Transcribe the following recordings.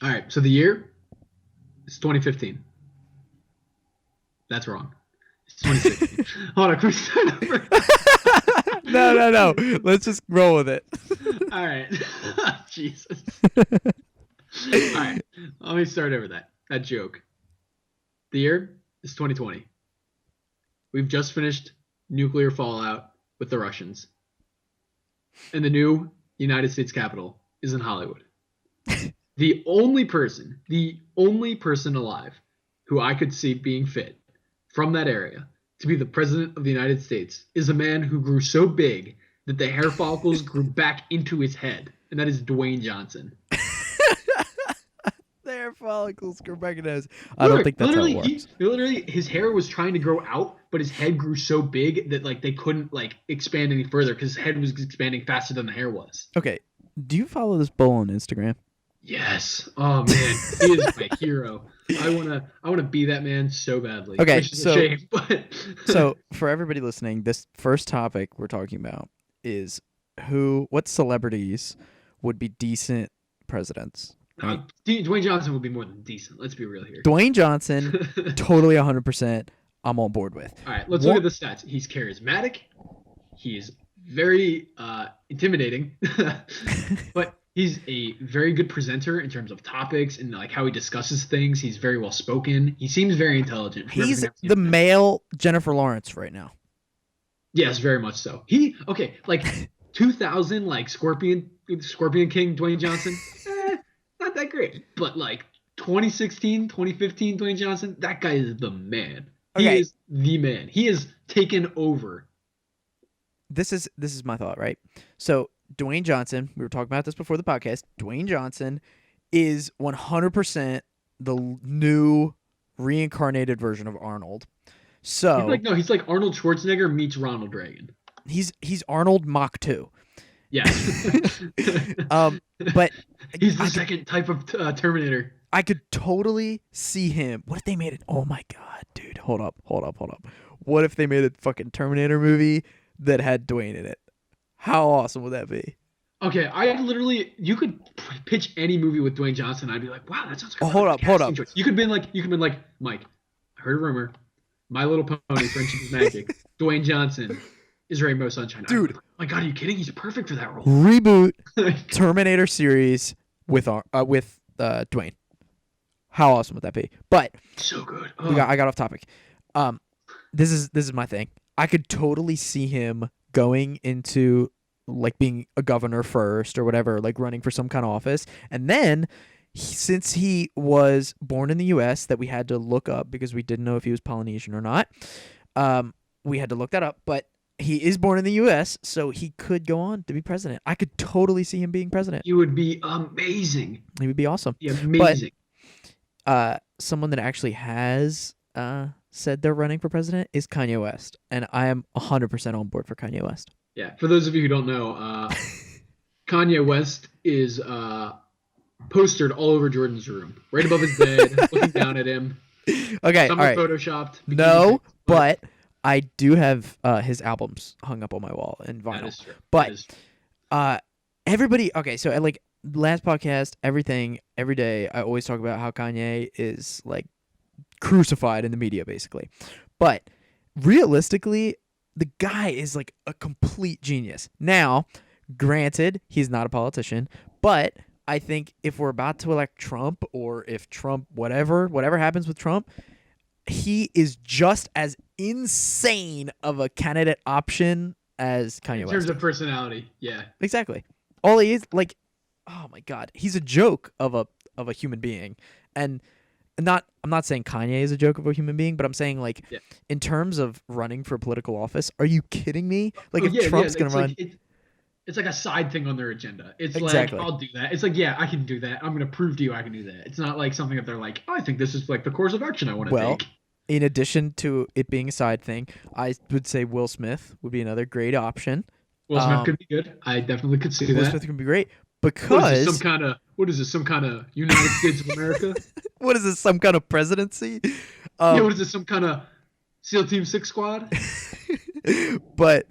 All right. So the year is 2015. That's wrong. It's 2016. Hold on. Can we start over? No. Let's just roll with it. All right. Jesus. All right. Let me start over that joke. The year is 2020. We've just finished nuclear fallout with the Russians. And the new United States Capitol is in Hollywood. The only person alive who I could see being fit from that area to be the president of the United States is a man who grew so big that the hair follicles grew back into his head, and that is Dwayne Johnson. Their follicles grew back in his. I don't Look, think that's how it works. literally, his hair was trying to grow out, but his head grew so big that like they couldn't like expand any further because his head was expanding faster than the hair was. Okay, do you follow this bull on Instagram? Yes. Oh man, he is my hero. I wanna be that man so badly. Okay, Which is a shame, but So for everybody listening, this first topic we're talking about is what celebrities would be decent presidents. Right? Dwayne Johnson would be more than decent. Let's be real here. Dwayne Johnson, totally 100%. I'm on board with. All right, let's look at the stats. He's charismatic. He's very intimidating, but he's a very good presenter in terms of topics and like how he discusses things. He's very well spoken. He seems very intelligent. He's the male Jennifer Lawrence right now. Yes, very much so. Like 2000, like Scorpion King Dwayne Johnson, not that great. But like 2016, 2015 Dwayne Johnson, that guy is the man. He is the man. He has taken over. This is my thought, right? So Dwayne Johnson, we were talking about this before the podcast. Dwayne Johnson is 100% the new reincarnated version of Arnold. So he's like Arnold Schwarzenegger meets Ronald Reagan. He's Arnold Mach 2. Yes. But he's the second type of Terminator. I could totally see him. What if they made it? Oh my god, dude! Hold up. What if they made a fucking Terminator movie that had Dwayne in it? How awesome would that be? Okay, you could pitch any movie with Dwayne Johnson. I'd be like, wow, that sounds. Hold up. Choice. You could have been like, Mike. I heard a rumor. My Little Pony, Friendship is Magic. Dwayne Johnson is Rainbow Sunshine. Dude, oh my god, are you kidding? He's perfect for that role. Reboot Terminator series with Dwayne. How awesome would that be? But so good. I got off topic. This is my thing. I could totally see him going into like being a governor first or whatever, like running for some kind of office, and then since he was born in the U.S., that we had to look up because we didn't know if he was Polynesian or not. We had to look that up, but he is born in the U.S., so he could go on to be president. I could totally see him being president. He would be amazing. He would be awesome. Yeah, amazing. But someone that actually has said they're running for president is Kanye West, and I am 100% on board for Kanye West. Yeah, for those of you who don't know, Kanye West is postered all over Jordan's room, right above his bed, looking down at him. Okay, some all right. Photoshopped. No, but I do have his albums hung up on my wall in vinyl. That is true. But everybody, okay, so like last podcast, every day, I always talk about how Kanye is like crucified in the media, basically. But realistically, the guy is like a complete genius. Now, granted, he's not a politician, but I think if we're about to elect Trump, or if Trump, whatever happens with Trump, he is just as insane of a candidate option as Kanye West. In terms of personality, yeah. Exactly. All he is, like, oh my god, he's a joke of a human being. And I'm not saying Kanye is a joke of a human being, but I'm saying like in terms of running for political office, are you kidding me? Like Trump's gonna run. It's like a side thing on their agenda. It's exactly. Like, I'll do that. It's like, yeah, I can do that. I'm going to prove to you I can do that. It's not like something that they're like, oh, I think this is like the course of action I want to take. In addition to it being a side thing, I would say Will Smith would be another great option. Will Smith could be good. I definitely could see that. Will Smith could be great because what is this? Some kind of United States of America? What is this? Some kind of presidency? What is this? Some kind of SEAL Team 6 squad? But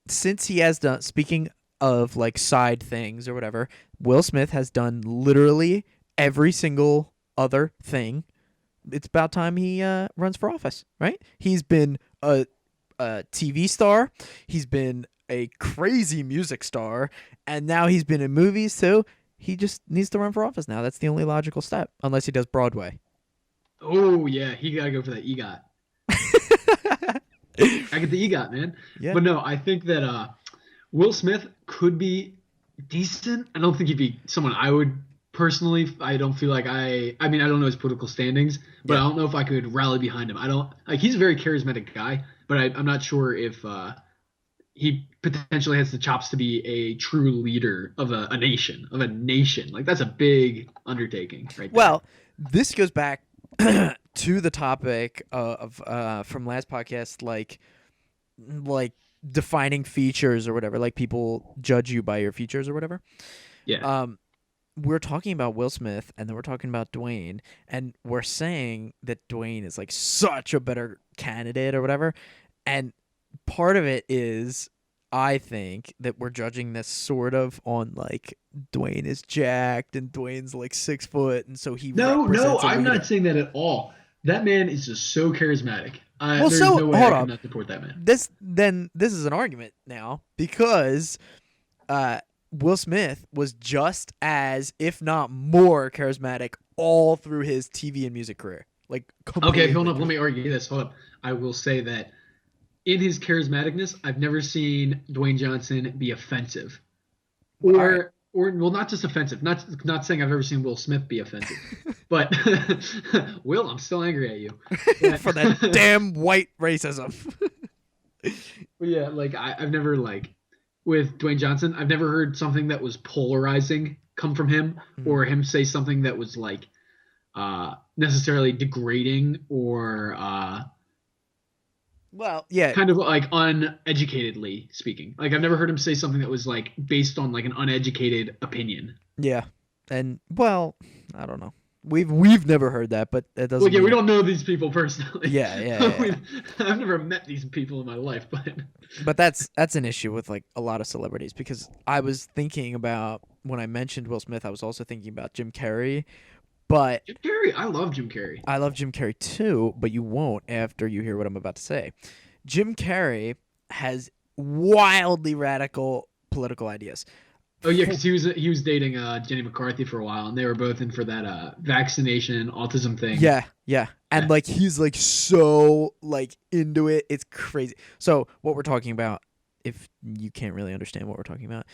since he has done, speaking of like side things or whatever, Will Smith has done literally every single other thing. It's about time he runs for office, right? He's been a TV star. He's been a crazy music star, and now he's been in movies. So he just needs to run for office now. That's the only logical step, unless he does Broadway. Oh yeah, he gotta go for that EGOT. I get the EGOT, man. Yeah. But no, I think that Will Smith could be decent. I don't think he'd be someone I would personally. I don't feel like I mean, I don't know his political standings, but I don't know if I could rally behind him. I don't like. He's a very charismatic guy, but I'm not sure if he potentially has the chops to be a true leader of a nation. Like that's a big undertaking, right there. Well, this goes back to the topic of from last podcast, like defining features or whatever. Like people judge you by your features or whatever. Yeah. We're talking about Will Smith, and then we're talking about Dwayne, and we're saying that Dwayne is like such a better candidate or whatever. And part of it is, I think, that we're judging this sort of on like Dwayne is jacked and Dwayne's like 6 foot, and so he No, represents a I'm leader. not saying that at all. That man is just so charismatic. Well, There's so no way hold I up. could not support that man. This is an argument now because Will Smith was just as, if not more, charismatic all through his TV and music career. Like Okay, hold up. completely. Let me argue this. Hold up. I will say that in his charismaticness, I've never seen Dwayne Johnson be offensive, Alright. or well, not just offensive. Not saying I've ever seen Will Smith be offensive, but Will, I'm still angry at you. But- For that damn white racism. But yeah, like I've never like with Dwayne Johnson, I've never heard something that was polarizing come from him, or him say something that was like necessarily degrading or Well, yeah. kind of like uneducatedly speaking. Like I've never heard him say something that was like based on like an uneducated opinion. Yeah. And well, I don't know. We've never heard that, but it doesn't Well, yeah, we mean- don't know these people personally. Yeah. I've never met these people in my life, But that's an issue with like a lot of celebrities, because I was thinking about, when I mentioned Will Smith, I was also thinking about Jim Carrey. But Jim Carrey, I love Jim Carrey. I love Jim Carrey too, but you won't after you hear what I'm about to say. Jim Carrey has wildly radical political ideas. Oh yeah, because he was dating Jenny McCarthy for a while, and they were both in for that vaccination autism thing. Yeah. And Yeah. like he's like so like into it. It's crazy. So what we're talking about, if you can't really understand what we're talking about,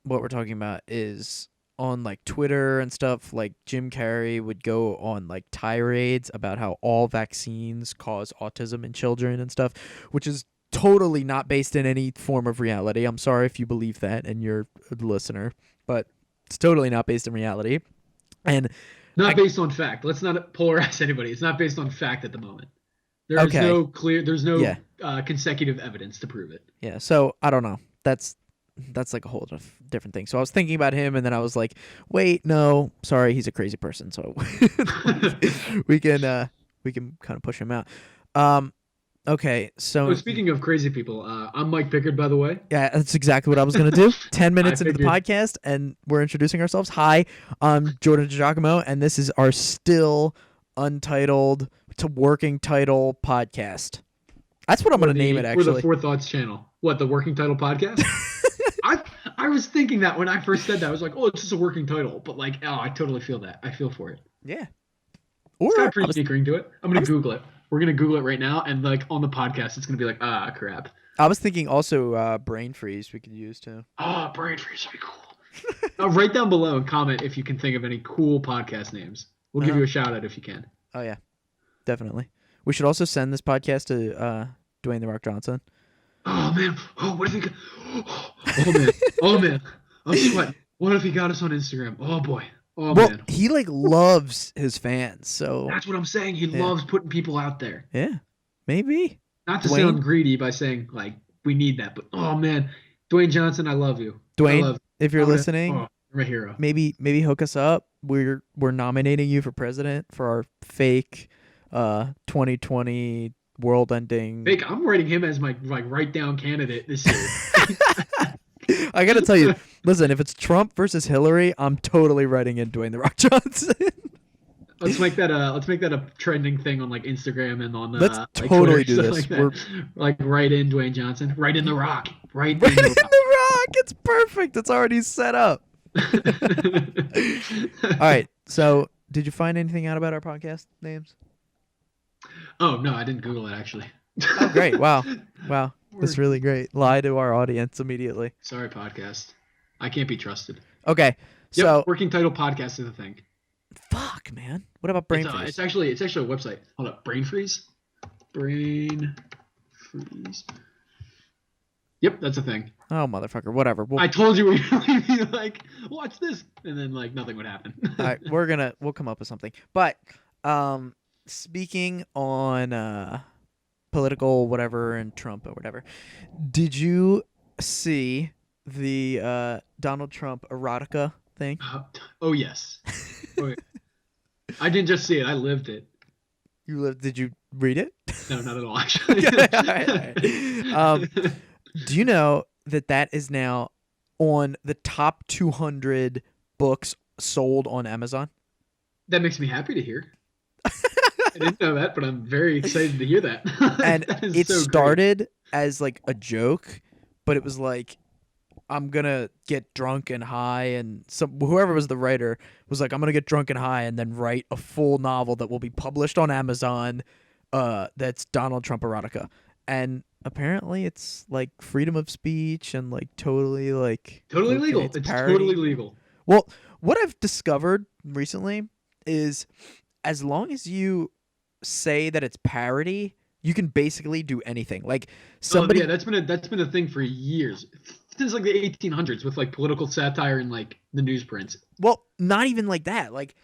what we're talking about is on like Twitter and stuff, like Jim Carrey would go on like tirades about how all vaccines cause autism in children and stuff, which is totally not based in any form of reality. I'm sorry if you believe that and you're a listener, but it's totally not based in reality. And Not based on fact. Let's not polarize anybody. It's not based on fact at the moment. There's Okay. there's no Yeah. consecutive evidence to prove it. yeah, so I don't know. That's like a whole different thing. So I was thinking about him, and then I was like, wait, no, sorry, he's a crazy person. So we can kind of push him out. Okay, so Oh, speaking of crazy people, I'm Mike Pickard, by the way. yeah, that's exactly what I was gonna do. 10 minutes into the figured. podcast, and we're introducing ourselves. Hi, I'm Jordan DiGiacomo, and this is our still untitled to working title podcast. That's what I'm gonna name it. We're Actually, the Fourthoughts channel. What, the working title podcast? I was thinking that when I first said that. I was like, oh, it's just a working title. But like, oh, I totally feel that. I feel for it. yeah. It's got Or a pretty unique ring to it. I'm gonna Google it. We're gonna Google it right now, and like on the podcast, it's gonna be like, ah, crap. I was thinking also brain freeze we could use too. Oh, brain freeze would be cool. Write down below and comment if you can think of any cool podcast names. We'll give you a shout out if you can. Oh yeah, definitely. We should also send this podcast to Dwayne the Rock Johnson. Oh man. Oh, what if he? Oh man. Oh man. I'm sweating. What if he got us on Instagram? Oh boy. Oh Well, man. he like loves his fans, so That's what I'm saying. He Yeah. loves putting people out there. yeah, maybe. Not to Dwayne? sound greedy by saying like we need that, but oh man, Dwayne Johnson, I love you. I Dwayne, love if you're I'm gonna- listening, oh, you're my hero. maybe hook us up. We're nominating you for president for our fake 2020 world ending. Fake, I'm writing him as my like write down candidate this year. I gotta tell you, listen, if it's Trump versus Hillary, I'm totally writing in Dwayne the Rock Johnson. Let's make that a trending thing on like Instagram and on Let's like Twitter, totally do stuff this. like that. Like write in Dwayne Johnson, write in the Rock, write Right in in the Rock. the Rock. It's perfect. It's already set up. All right. So, did you find anything out about our podcast names? Oh no, I didn't Google it actually. Oh, great! Wow, wow, that's Word. really great. Lie to our audience immediately. Sorry, podcast. I can't be trusted. Okay, Yep, so working title podcast is a thing. fuck, man. What about brain freeze? It's actually a website. Hold up, Brain Freeze. Brain Freeze. Yep, that's a thing. Oh, motherfucker. Whatever. I told you we would be like, watch this, and then like nothing would happen. All right, we'll come up with something. But speaking on political whatever and Trump or whatever, did you see the Donald Trump erotica thing? Oh yes. Oh, yeah. I didn't just see it; I lived it. Did you read it? No, not at all. Actually. All right. Do you know that is now on the top 200 books sold on Amazon? That makes me happy to hear. I didn't know that, but I'm very excited to hear that. And That is it so started great. as like a joke, but it was like, I'm gonna get drunk and high, and whoever was the writer was like, I'm gonna get drunk and high and then write a full novel that will be published on Amazon. That's Donald Trump erotica, and apparently it's like freedom of speech and like totally okay, legal. It's totally legal. Well, what I've discovered recently is as long as you say that it's parody, you can basically do anything. Like somebody, yeah, that's been a thing for years, since like the 1800s with like political satire and like the newsprints. well, not even like that. Like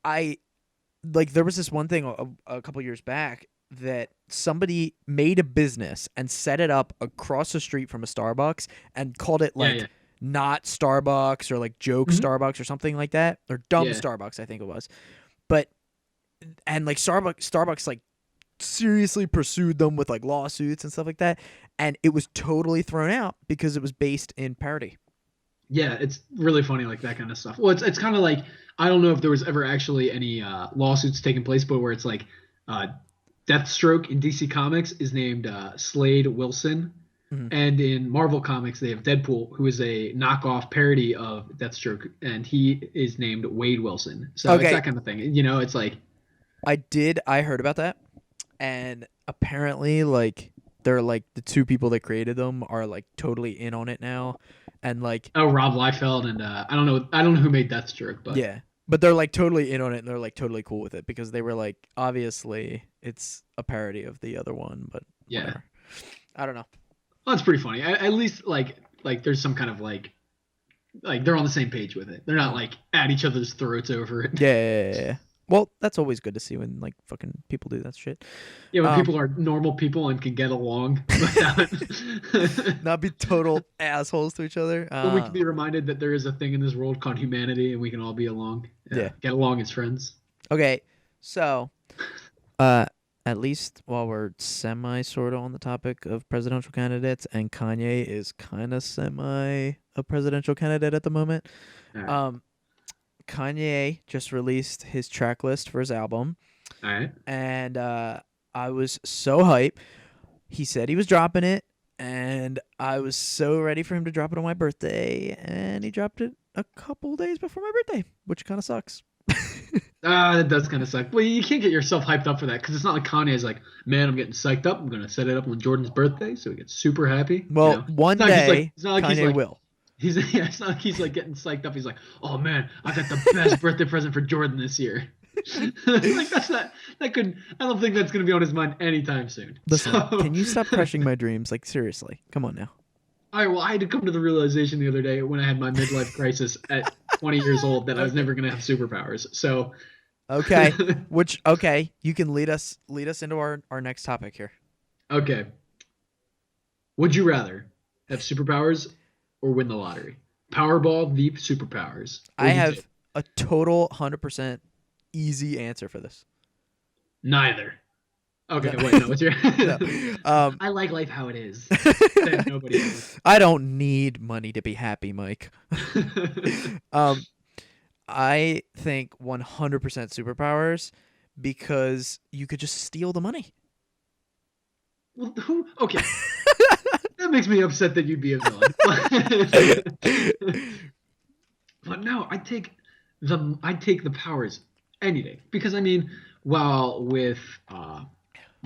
there was this one thing a couple years back that somebody made a business and set it up across the street from a Starbucks and called it like not Starbucks or like joke Starbucks or something like that, or dumb Starbucks, I think it was. But and like Starbucks like seriously pursued them with like lawsuits and stuff like that, and it was totally thrown out because it was based in parody. Yeah, it's really funny, like that kind of stuff. Well, it's kind of like, I don't know if there was ever actually any lawsuits taking place, but where it's like Deathstroke in DC Comics is named Slade Wilson, and in Marvel Comics they have Deadpool, who is a knockoff parody of Deathstroke, and he is named Wade Wilson. So it's that kind of thing. You know, it's like I heard about that, and apparently like they're like the two people that created them are like totally in on it now, and like Rob Liefeld and I don't know who made Deathstroke, but yeah, but they're like totally in on it and they're like totally cool with it because they were like, obviously it's a parody of the other one, but whatever. I don't know. Well, that's pretty funny. At least like there's some kind of like they're on the same page with it. They're not like at each other's throats over it. Yeah. Well, that's always good to see when like fucking people do that shit. Yeah, when people are normal people and can get along without not be total assholes to each other. When we can be reminded that there is a thing in this world called humanity and we can all be along. Yeah. Get along as friends. Okay, so at least while we're semi sort of on the topic of presidential candidates, and Kanye is kind of semi a presidential candidate at the moment. Right. Kanye just released his track list for his album. All right. And I was so hype. He said he was dropping it, and I was so ready for him to drop it on my birthday, and he dropped it a couple days before my birthday, which kind of sucks. That does kind of suck. Well, you can't get yourself hyped up for that because it's not like Kanye's like, man, I'm getting psyched up. I'm going to set it up on Jordan's birthday so he gets super happy. Well, one day Kanye will. It's not like he's like getting psyched up. He's like, oh man, I got the best birthday present for Jordan this year. Like I don't think that's gonna be on his mind anytime soon. Listen, can you stop crushing my dreams? Like seriously, come on now. All right, well, I had to come to the realization the other day when I had my midlife crisis at 20 years old that I was never gonna have superpowers. So okay, you can lead us into our next topic here. Okay, would you rather have superpowers or win the lottery? Powerball, Veep, superpowers. I have a total 100% easy answer for this. Neither. Okay, No. wait, no, what's your? No. Um, I like life how it is. That nobody else. I don't need money to be happy, Mike. um, I think 100% superpowers because you could just steal the money. Well, who? Okay, that makes me upset that you'd be a villain. But no, I'd take the powers any day because I mean, while with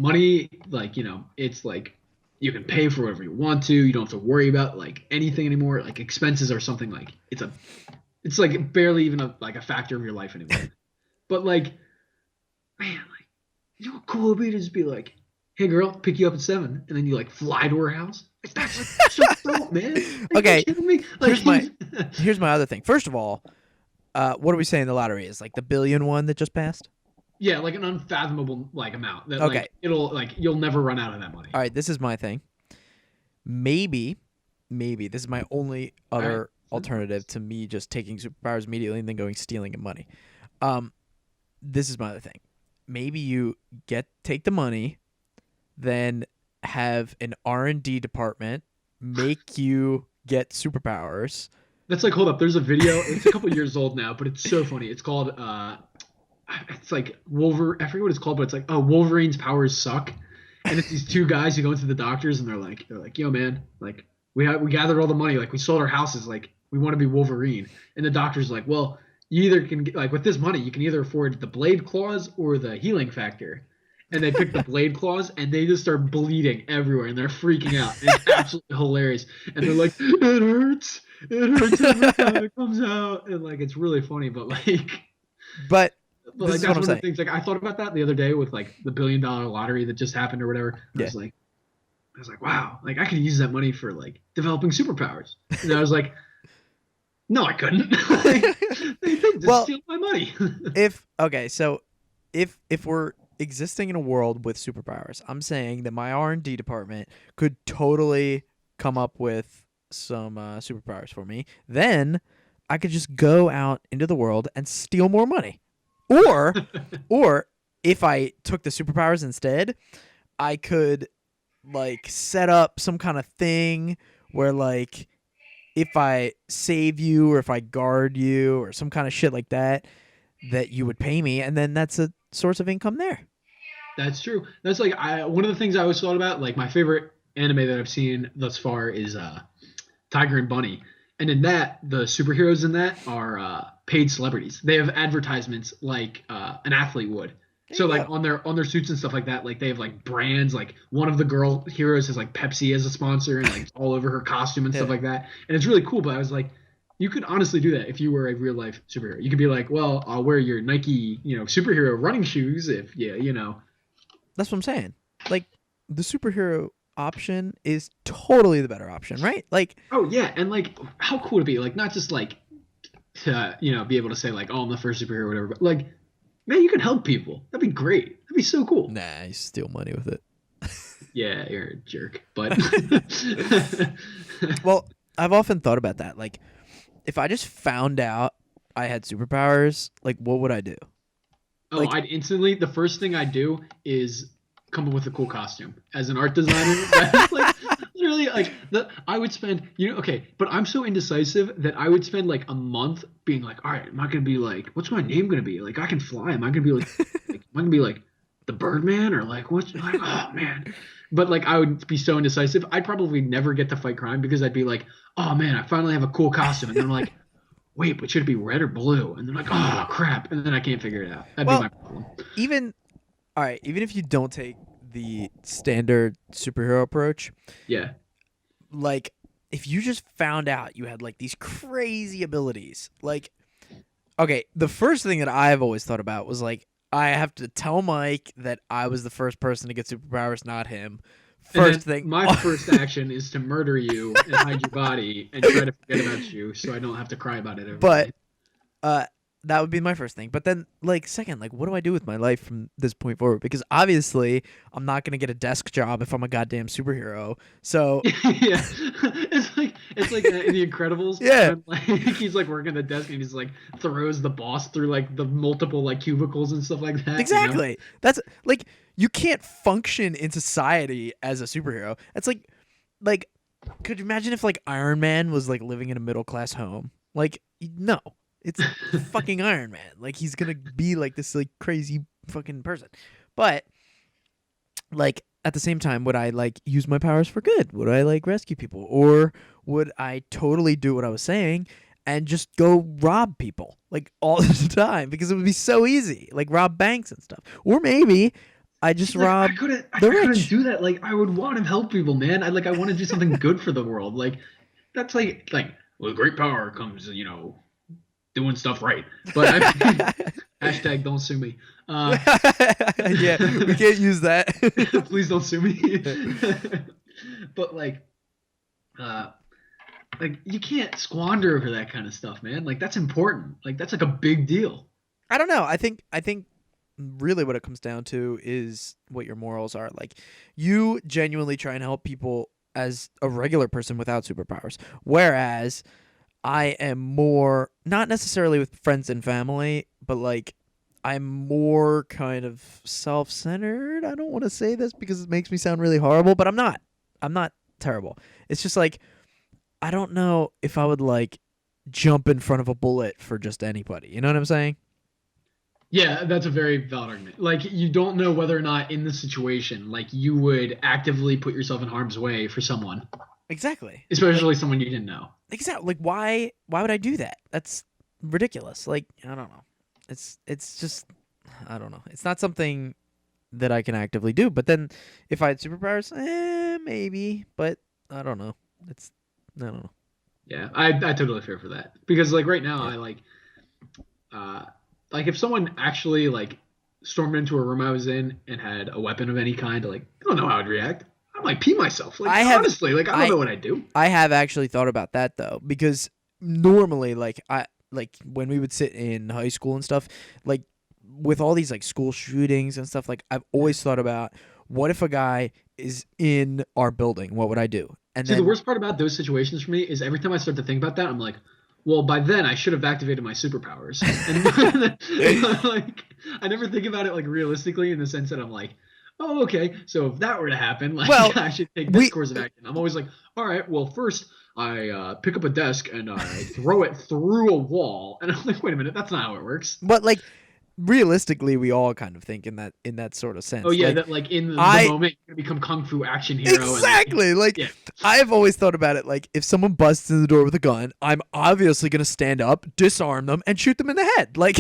money, like it's like you can pay for whatever you want to. You don't have to worry about like anything anymore. Like expenses are something like it's like barely even a factor of your life anymore. But like, man, like you know what cool it'd be to just be like, hey girl, pick you up at 7, and then you like fly to her house. Like, that's like so dope, man. Are you Okay, kidding me? here's Like, here's my other thing. First of all, what are we saying the lottery is? Like the billion one that just passed? yeah, like an unfathomable like amount that Okay. like it'll like you'll never run out of that money. All right, this is my thing. Maybe, maybe this is my only All right. other alternative to me just taking superpowers immediately and then going stealing money. Um, this is my other thing. Maybe you take the money, then have an R&D department make you get superpowers. That's like hold up. There's a video. It's a couple years old now, but it's so funny. It's called it's like Wolverine. I forget what it's called, but it's like Wolverine's powers suck. And it's these two guys who go into the doctors and they're like, yo man, like we gathered all the money, like we sold our houses, like we want to be Wolverine. And the doctor's like, well, you either can get, like with this money, you can either afford the blade claws or the healing factor. And they pick the blade claws and they just start bleeding everywhere and they're freaking out. And it's absolutely hilarious. And they're like, it hurts. It hurts every time it comes out. And like it's really funny, but like But but this like is that's what I'm one of the saying. things. Like I thought about that the other day with like the $1 billion lottery that just happened or whatever. Yeah. I was like, wow, like I could use that money for like developing superpowers. And I was like, no, I couldn't. Like, they just Well, steal my money. So if we're existing in a world with superpowers, I'm saying that my R&D department could totally come up with some superpowers for me. Then I could just go out into the world and steal more money. Or or if I took the superpowers instead, I could like set up some kind of thing where like if I save you or if I guard you or some kind of shit like that you would pay me, and then that's a source of income there. That's true. That's like one of the things I always thought about. Like my favorite anime that I've seen thus far is Tiger and Bunny, and in that the superheroes in that are paid celebrities. They have advertisements like an athlete would. There So you like go. on their suits and stuff like that, like they have like brands. Like one of the girl heroes has like Pepsi as a sponsor and like it's all over her costume and stuff Yeah. like that. And it's really cool. But I was like, you could honestly do that if you were a real life superhero. You could be like, well, I'll wear your Nike, superhero running shoes if That's what I'm saying. Like the superhero option is totally the better option, right? Like Oh yeah, and like how cool would it be? Like not just like to be able to say like, oh, I'm the first superhero or whatever, but like man, you can help people. That'd be great. That'd be so cool. nah, you steal money with it. Yeah, you're a jerk, but Well, I've often thought about that. Like if I just found out I had superpowers, like what would I do? oh, Like I'd instantly the first thing I'd do is come up with a cool costume as an art designer. That's like literally like I would spend okay, but I'm so indecisive that I would spend like a month being like, all right, am I gonna be like, what's my name gonna be? Like I can fly. Am I gonna be like am I gonna be like the Birdman or like what's like oh man. But like I would be so indecisive, I'd probably never get to fight crime because I'd be like, oh man, I finally have a cool costume, and then I'm like, wait, but should it be red or blue? And they're like, oh crap, and then I can't figure it out. That'd be well, my problem. even all right, even if you don't take the standard superhero approach, Yeah. like if you just found out you had like these crazy abilities, like okay, the first thing that I've always thought about was like I have to tell Mike that I was the first person to get superpowers, not him. And First then thing, my first action is to murder you and hide your body and try to forget about you so I don't have to cry about it every but day. that would be my first thing. But then, like, second, like, what do I do with my life from this point forward? Because obviously, I'm not gonna get a desk job if I'm a goddamn superhero. So Yeah, it's like in The Incredibles yeah, when like he's like working the desk and he's like throws the boss through like the multiple like cubicles and stuff like that. You know? exactly. That's like you can't function in society as a superhero. That's like, could you imagine if like Iron Man was like living in a middle class home? Like, no, it's fucking Iron Man. Like he's gonna be like this like crazy fucking person. But like at the same time, would I like use my powers for good? Would I like rescue people, or would I totally do what I was saying and just go rob people like all the time because it would be so easy, like rob banks and stuff, or maybe I just Like rob I the couldn't rich. do that. Like I would want to help people, man. I want to do something good for the world. Like that's like with great power comes doing stuff right. But I hashtag don't sue me. Yeah, we can't use that. Please don't sue me. But uh, like you can't squander over that kind of stuff, man. Like that's important. Like that's like a big deal. I don't know. I think really what it comes down to is what your morals are. Like you genuinely try and help people as a regular person without superpowers. Whereas I am more not necessarily with friends and family, but like I'm more kind of self-centered. I don't want to say this because it makes me sound really horrible, but I'm not. I'm not terrible. It's just like I don't know if I would like jump in front of a bullet for just anybody. You know what I'm saying? Yeah, that's a very valid argument. Like you don't know whether or not in the situation, like you would actively put yourself in harm's way for someone, Exactly. Like especially someone you didn't know. exactly. Like why would I do that? That's ridiculous. Like I don't know. It's just I don't know. It's not something that I can actively do. But then if I had superpowers, maybe. But I don't know. It's I don't know. Yeah, I totally feel for that because like right now Yeah. I uh like if someone actually like stormed into a room I was in and had a weapon of any kind, like I don't know how I'd react. I might pee myself. Like I have honestly, like I don't I know what I'd do. I have actually thought about that though because normally like I like when we would sit in high school and stuff like with all these like school shootings and stuff like I've always thought about what if a guy is in our building, what would I do? And See, the then worst part about those situations for me is every time I start to think about that, I'm like, well, by then I should have activated my superpowers. And like, I never think about it like realistically in the sense that I'm like, oh, okay, so if that were to happen, well like I should take this we course of action. I'm always like, all right, well, first I pick up a desk and I throw it through a wall, and I'm like, wait a minute, that's not how it works. but like realistically we all kind of think in that sort of Oh sense yeah, like that like in the I moment you're gonna become kung fu action hero and like exactly like yeah. I've always thought about it like if someone busts in the door with a gun, I'm obviously gonna stand up, disarm them, and shoot them in the head. Like,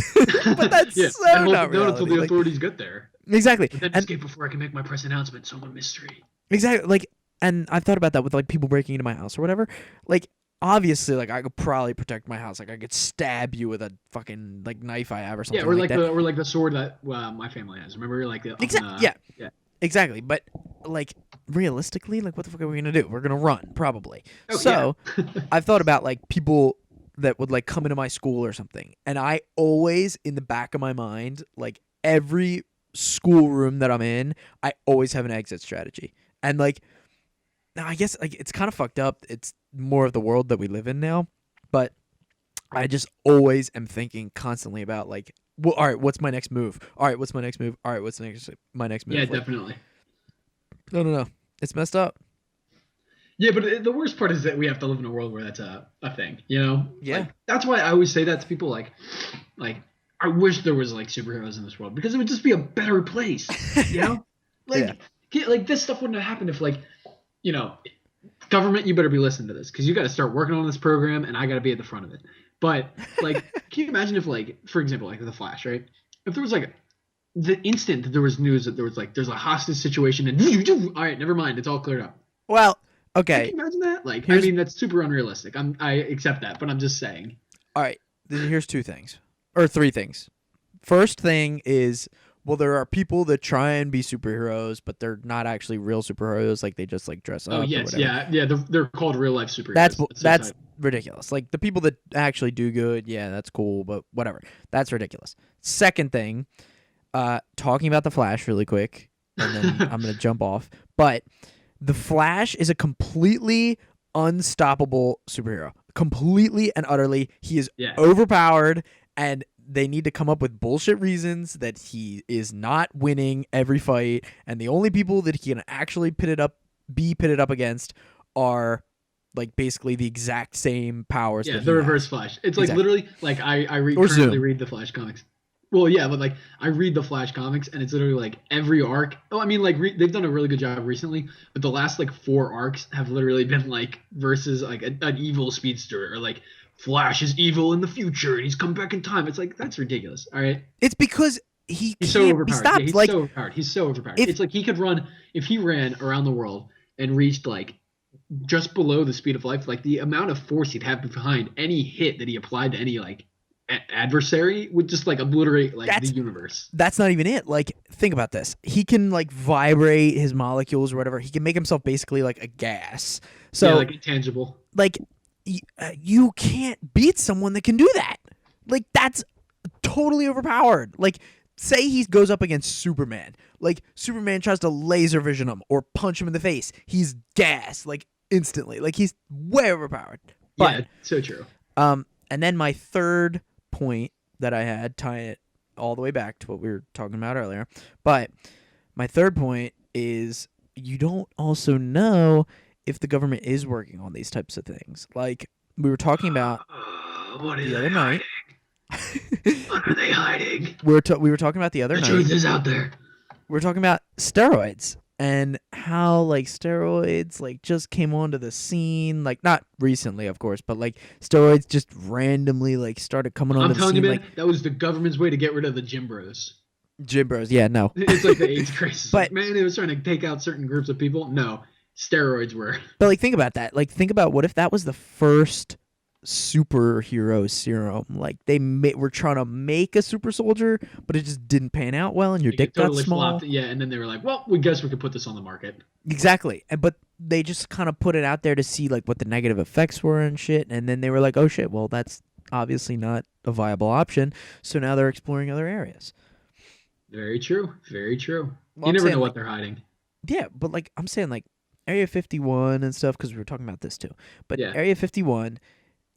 but that's Yeah, so and hold not it down until reality. the Like, authorities get there. exactly, But then and escape before I can make my press announcement. So a mystery. exactly like, and I've thought about that with like people breaking into my house or whatever. Like, obviously, like I could probably protect my house. Like, I could stab you with a fucking like knife I have or Yeah, something like that. or like the sword that my family has. Remember, like the up in Exactly. Yeah. yeah. Exactly. But like realistically, like what the fuck are we gonna do? We're gonna run probably. Oh yeah. So I've thought about like people that would like come into my school or something, and I always in the back of my mind, like every schoolroom that I'm in, I always have an exit strategy. And like now, I guess like it's kind of fucked up. It's more of the world that we live in now, but I just always am thinking constantly about like, well, all right, what's my next move? All right, what's my next move? All right, what's my next Yeah, move? Like, definitely. no, no, no, it's messed up. Yeah, but the worst part is that we have to live in a world where that's a thing. You know, Yeah, like that's why I always say that to people. Like I wish there was like superheroes in this world because it would just be a better place. You know, yeah, like like this stuff wouldn't have happened if like you know government, you better be listening to this because you got to start working on this program, and I got to be at the front of it. But like, can you imagine if, like, for example, like the Flash, right? If there was like the instant that there was news that there was like there's a hostage situation, and all right, never mind, it's all cleared up. well, Like, okay. can you imagine that? Like, I Here's mean, that's super unrealistic. I accept that, but I'm just saying. all right. Here's two things or three things. First thing is well, there are people that try and be superheroes, but they're not actually real superheroes. Like they just like dress Oh up or yes, whatever. yeah. They're called real life That's superheroes. That's their that's title. ridiculous. Like the people that actually do good, yeah, that's cool, but whatever. That's ridiculous. Second thing, talking about the Flash really quick, and then I'm gonna jump off. But the Flash is a completely unstoppable superhero. Completely and utterly, he is Yeah. overpowered, and they need to come up with bullshit reasons that he is not winning every fight, and the only people that he can actually be pitted up against are like basically the exact same powers Yeah, that the he Reverse has. Flash. It's like Exactly. literally like Or currently Zoom. read the Flash comics. Well, yeah, but like I read the Flash comics and it's literally like every arc. Oh, I mean like they've done a really good job recently, but the last like 4 arcs have literally been like versus like an evil speedster or like Flash is evil in the future and he's come back in time. It's like that's ridiculous. All right. It's because he He's so can't be overpowered. Yeah, stopped. he's Like so overpowered. He's so overpowered. if It's like he could run if he ran around the world and reached like just below the speed of light, like the amount of force he'd have behind any hit that he applied to any like adversary would just like obliterate like the that's universe. that's not even it. Like think about this. He can like vibrate his molecules or whatever. He can make himself basically like a gas. Yeah, So like intangible. like you can't beat someone that can do that. Like that's totally overpowered. Like say he goes up against Superman. Like Superman tries to laser vision him or punch him in the face. He's gas like instantly. Like he's way overpowered. But Yeah, so true. and then my third point that I had, tying it all the way back to what we were talking about earlier. But my third point is you don't also know if the government is working on these types of things. Like we were talking about What is the they other night. hiding? What are they hiding? We were talking about the other The night. truth is out there. We were talking about steroids and how like steroids like just came onto the scene, like not recently of course, but like steroids just randomly like started coming onto I'm the telling you, scene. man, Like that was the government's way to get rid of the gym bros. gym bros, yeah, no. It's like the AIDS crisis. But Man, it was trying to take out certain groups of people. No, steroids were. But like think about that. Like think about what if that was the first superhero serum. Like they were trying to make a super soldier, but it just didn't pan out well, and your Like, it dick got totally small. flopped. Yeah, and then they were like, "Well, we guess we could put this on the market." Exactly. But they just kind of put it out there to see like what the negative effects were and shit, and then they were like, "Oh shit, well that's obviously not a viable option." So now they're exploring other areas. Very true. Very true. Well, You I'm never saying, know like, what they're hiding. yeah, but like I'm saying like Area 51 and stuff because we were talking about this too. But Yeah, Area 51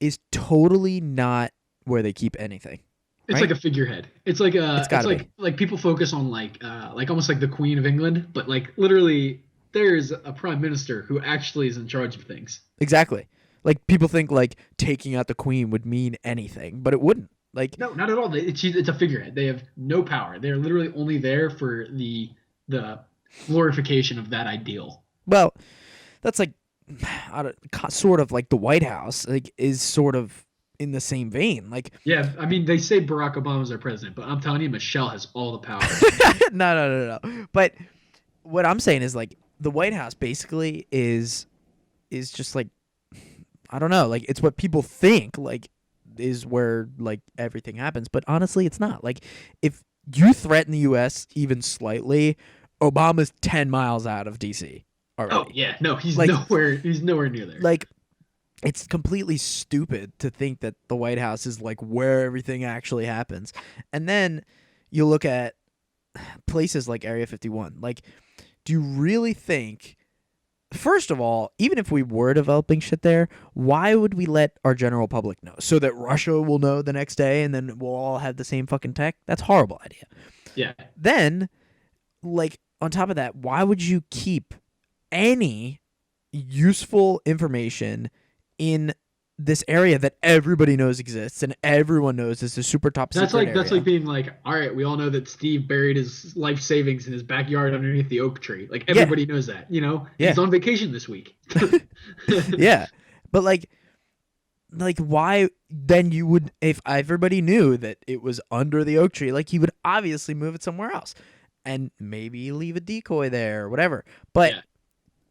is totally not where they keep anything. it's Right? like a figurehead. It's It's gotta be. like people focus on like almost like the Queen of England, but like literally there's a prime minister who actually is in charge of things. Exactly. Like people think like taking out the queen would mean anything, but it wouldn't. Like No, not at all. It's a figurehead. They have no power. They're literally only there for the glorification of that ideal. well, that's like sort of like the White House like is sort of in the same vein. Like Yeah, I mean they say Barack Obama's our president, but I'm telling you, Michelle has all the power. no. But what I'm saying is like the White House basically is just like I don't know, like it's what people think like is where like everything happens, but honestly it's not. Like if you threaten the US even slightly, Obama's 10 miles out of DC already. Oh yeah, no, he's Like- nowhere near there. Like it's completely stupid to think that the White House is like where everything actually happens. And then you look at places like Area 51. Like do you really think first of all, even if we were developing shit there, why would we let our general public know? So that Russia will know the next day and then we'll all have the same fucking tech? That's a horrible idea. Yeah, Then, like, on top of that, why would you keep any useful information in this area that everybody knows exists and everyone knows is a super top secret that's area? like being like, all right, we all know that Steve buried his life savings in his backyard underneath the oak tree. Like everybody knows that, you know. Yeah. He's on vacation this week. Yeah, but like why then you would if everybody knew that it was under the oak tree, like you would obviously move it somewhere else and maybe leave a decoy there or whatever. But Yeah.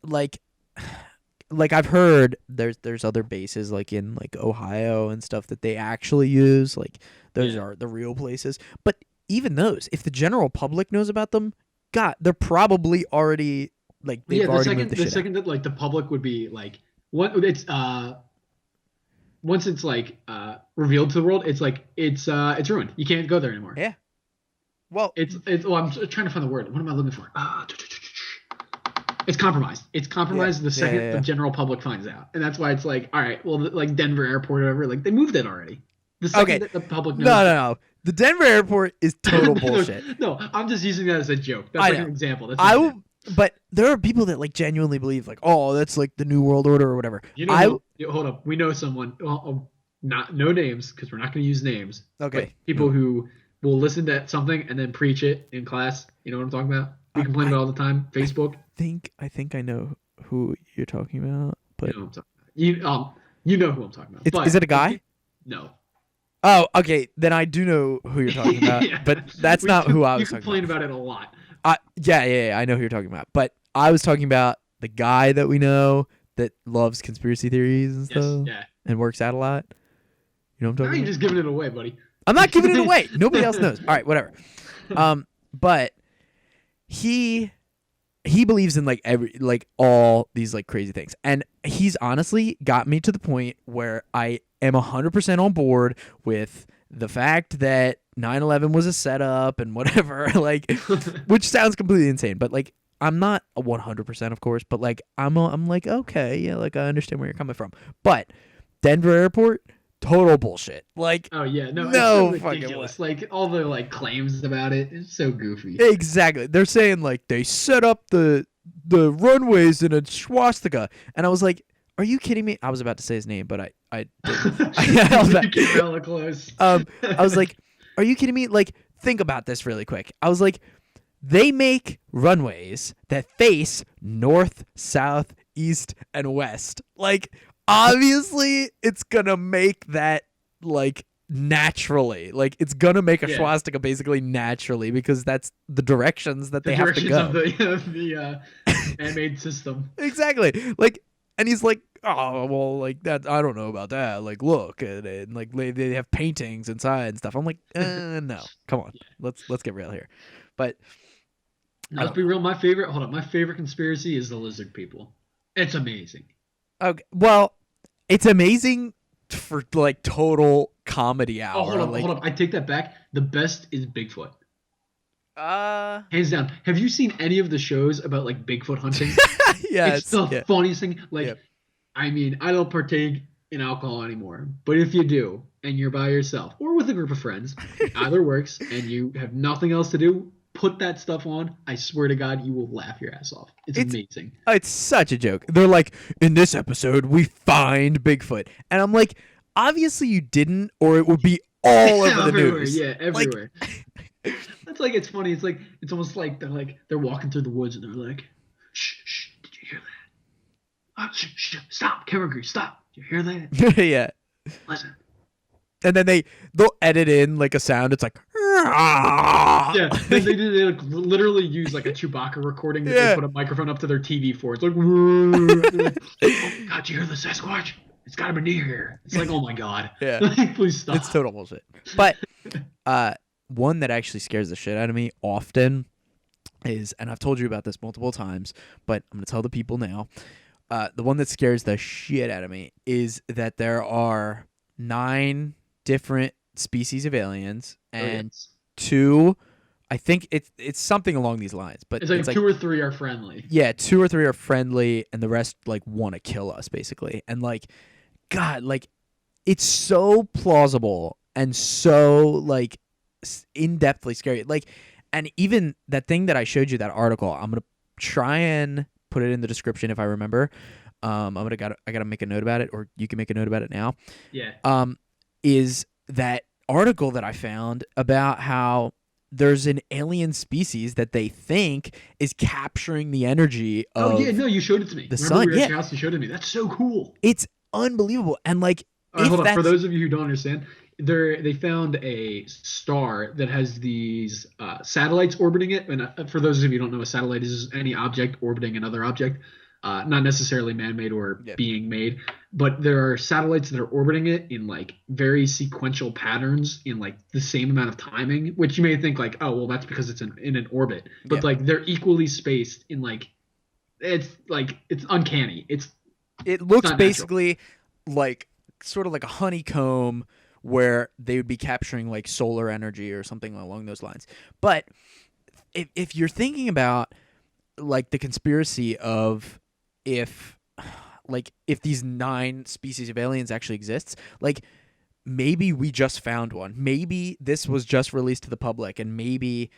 like I've heard there's other bases like in like Ohio and stuff that they actually use, like those Yeah. are the real places. But even those, if the general public knows about them, God, they're probably already like they've Yeah, already moved the the shit out. second that like the public would be like what it's once it's like revealed to the world, it's ruined. You can't go there anymore. Yeah. Well, It's well, I'm trying to find the word. What am I looking for? It's compromised. It's yeah, compromised the yeah, second yeah, the yeah. general public finds out, and that's why it's like, all right, well, like Denver Airport or whatever, like they moved it already. The second Okay. that the public No, knows, no, no. The Denver airport is total no, bullshit. no, I'm just using that as a joke. That's I like an know. example. That's an I example. will, but there are people that like genuinely believe like, oh, that's like the new world order or whatever. You know who? Hold up, we know someone. Well, not no names because we're not going to use names. But Okay. people No. who will listen to something and then preach it in class. You know what I'm talking about? We complain I about all the time. Facebook. think I know who you're talking about, You but know what I'm talking about. You know who I'm talking about. is it a But guy? no. Oh, okay. Then I do know who you're talking about, Yeah. but that's not who I You was talking complain about. about it a lot. Yeah, I know who you're talking about, but I was talking about the guy that we know that loves conspiracy theories and Yes. stuff Yeah. and works out a lot. You know what I'm Now talking you're about? just giving it away, buddy. I'm not giving it away. Nobody else knows. All right, whatever. But he believes in like every like all these like crazy things, and he's honestly got me to the point where I am 100% on board with the fact that 9/11 was a setup and whatever, like, which sounds completely insane, but like I'm not a 100% of course, but like I'm like okay, yeah, like I understand where you're coming from, but Denver Airport, total bullshit. Like, Oh yeah, no, it's no so fucking ridiculous. way. Like all the like claims about it, it's so goofy. Exactly. They're saying like they set up the runways in a swastika, and I was like, "Are you kidding me?" I was about to say his name, but I didn't. I was You came hella close. I was like, "Are you kidding me?" Like, think about this really quick. I was like, they make runways that face north, south, east, and west. Like, obviously, it's gonna make that like naturally. Like, it's gonna make a Yeah. swastika basically naturally because that's the directions that The they have to directions go. of the man-made system. Exactly. Like, and he's like, oh well, like that. I don't know about that. Like, look at it. And, like they have paintings inside and stuff. I'm like, no, come on, let's get real here. But Now, let's be real. My favorite. Hold on. My favorite conspiracy is the lizard people. It's amazing. okay, well, it's amazing for like total comedy hour. Oh, hold on, like, hold on. I take that back. The best is Bigfoot, uh, hands down. Have you seen any of the shows about like Bigfoot hunting? yeah, It's the yeah. funniest thing. Like, Yep. I mean, I don't partake in alcohol anymore, but if you do, and you're by yourself or with a group of friends, either works, and you have nothing else to do, put that stuff on. I swear to God, you will laugh your ass off. It's It's amazing. It's such a joke. They're like, in this episode, we find Bigfoot, and I'm like, obviously you didn't, or it would be all over the Everywhere, news. yeah, Like, everywhere. That's like it's funny. It's almost like they're walking through the woods and they're like, shh, shh, did you hear that? Shh, shh, stop, camera crew, stop. Did you hear that? yeah. Listen. And then they'll edit in like a sound. It's like, Yeah, they like, literally use like a Chewbacca recording that Yeah. they put a microphone up to their TV for. It's like, they're like, oh my God, you hear the Sasquatch? It's got to be near here. It's like, oh my God. Yeah. Like, please stop. It's total bullshit. But one that actually scares the shit out of me often is, and I've told you about this multiple times, but I'm gonna tell the people now. The one that scares the shit out of me is that there are 9 different species of aliens, and It's 2, I think it's something along these lines, but like 2 or 3 are friendly. yeah, 2 or 3 are friendly, and the rest like want to kill us basically. And like, God, like, it's so plausible and so like in-depthly scary. Like, and even that thing that I showed you, that article, I'm gonna try and put it in the description if I remember. I gotta make a note about it, or you can make a note about it now. Yeah. Is that article that I found about how there's an alien species that they think is capturing the energy of Oh yeah, no, you showed it to me. the Remember sun. we were at Yeah, your house, you showed it to me. That's so cool. it's unbelievable. And like, All right, hold on. For that's those of you who don't understand, they found a star that has these satellites orbiting it. And for those of you who don't know, a satellite is any object orbiting another object. not necessarily man-made or Yeah. being made, but there are satellites that are orbiting it in like very sequential patterns in like the same amount of timing, which you may think like, oh, well, that's because it's in an orbit, Yeah. but like they're equally spaced in like it's uncanny. It It's looks not natural. basically like sort of like a honeycomb where they would be capturing like solar energy or something along those lines. But if you're thinking about like the conspiracy of if if these 9 species of aliens actually exists, like maybe we just found one. Maybe this was just released to the public, and maybe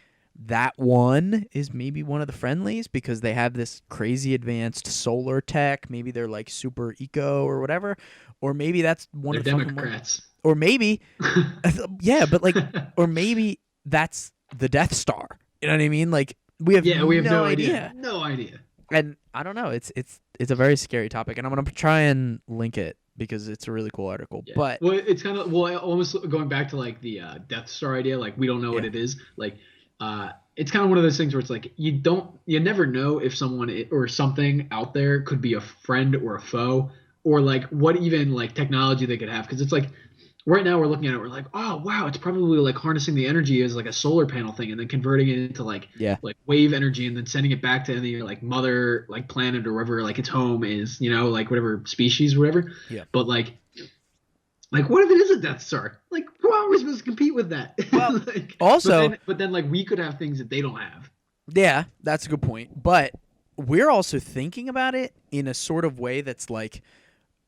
that one is maybe one of the friendlies because they have this crazy advanced solar tech. Maybe they're like super eco or whatever, or maybe that's one They're of the fucking ones. Democrats. Or maybe, yeah, but like, or maybe that's the Death Star. You know what I mean? Like we have Yeah, we have no no idea. idea, No idea. and I don't know. It's a very scary topic, and I'm gonna try and link it because it's a really cool article. Yeah. But Well, it's kind of well, almost going back to like the Death Star idea. Like we don't know what yeah, it is. Like it's kind of one of those things where it's like you never know if someone or something out there could be a friend or a foe, or like what even like technology they could have. Because it's like right now we're looking at it, we're like, oh wow, it's probably like harnessing the energy as like a solar panel thing, and then converting it into yeah, like wave energy, and then sending it back to any like mother like planet or wherever like its home is, like whatever species, whatever. yeah. But like, what if it is a Death Star? Like, how are we supposed to compete with that? Well, like, also, but then, like, we could have things that they don't have. yeah, that's a good point. But we're also thinking about it in a sort of way that's like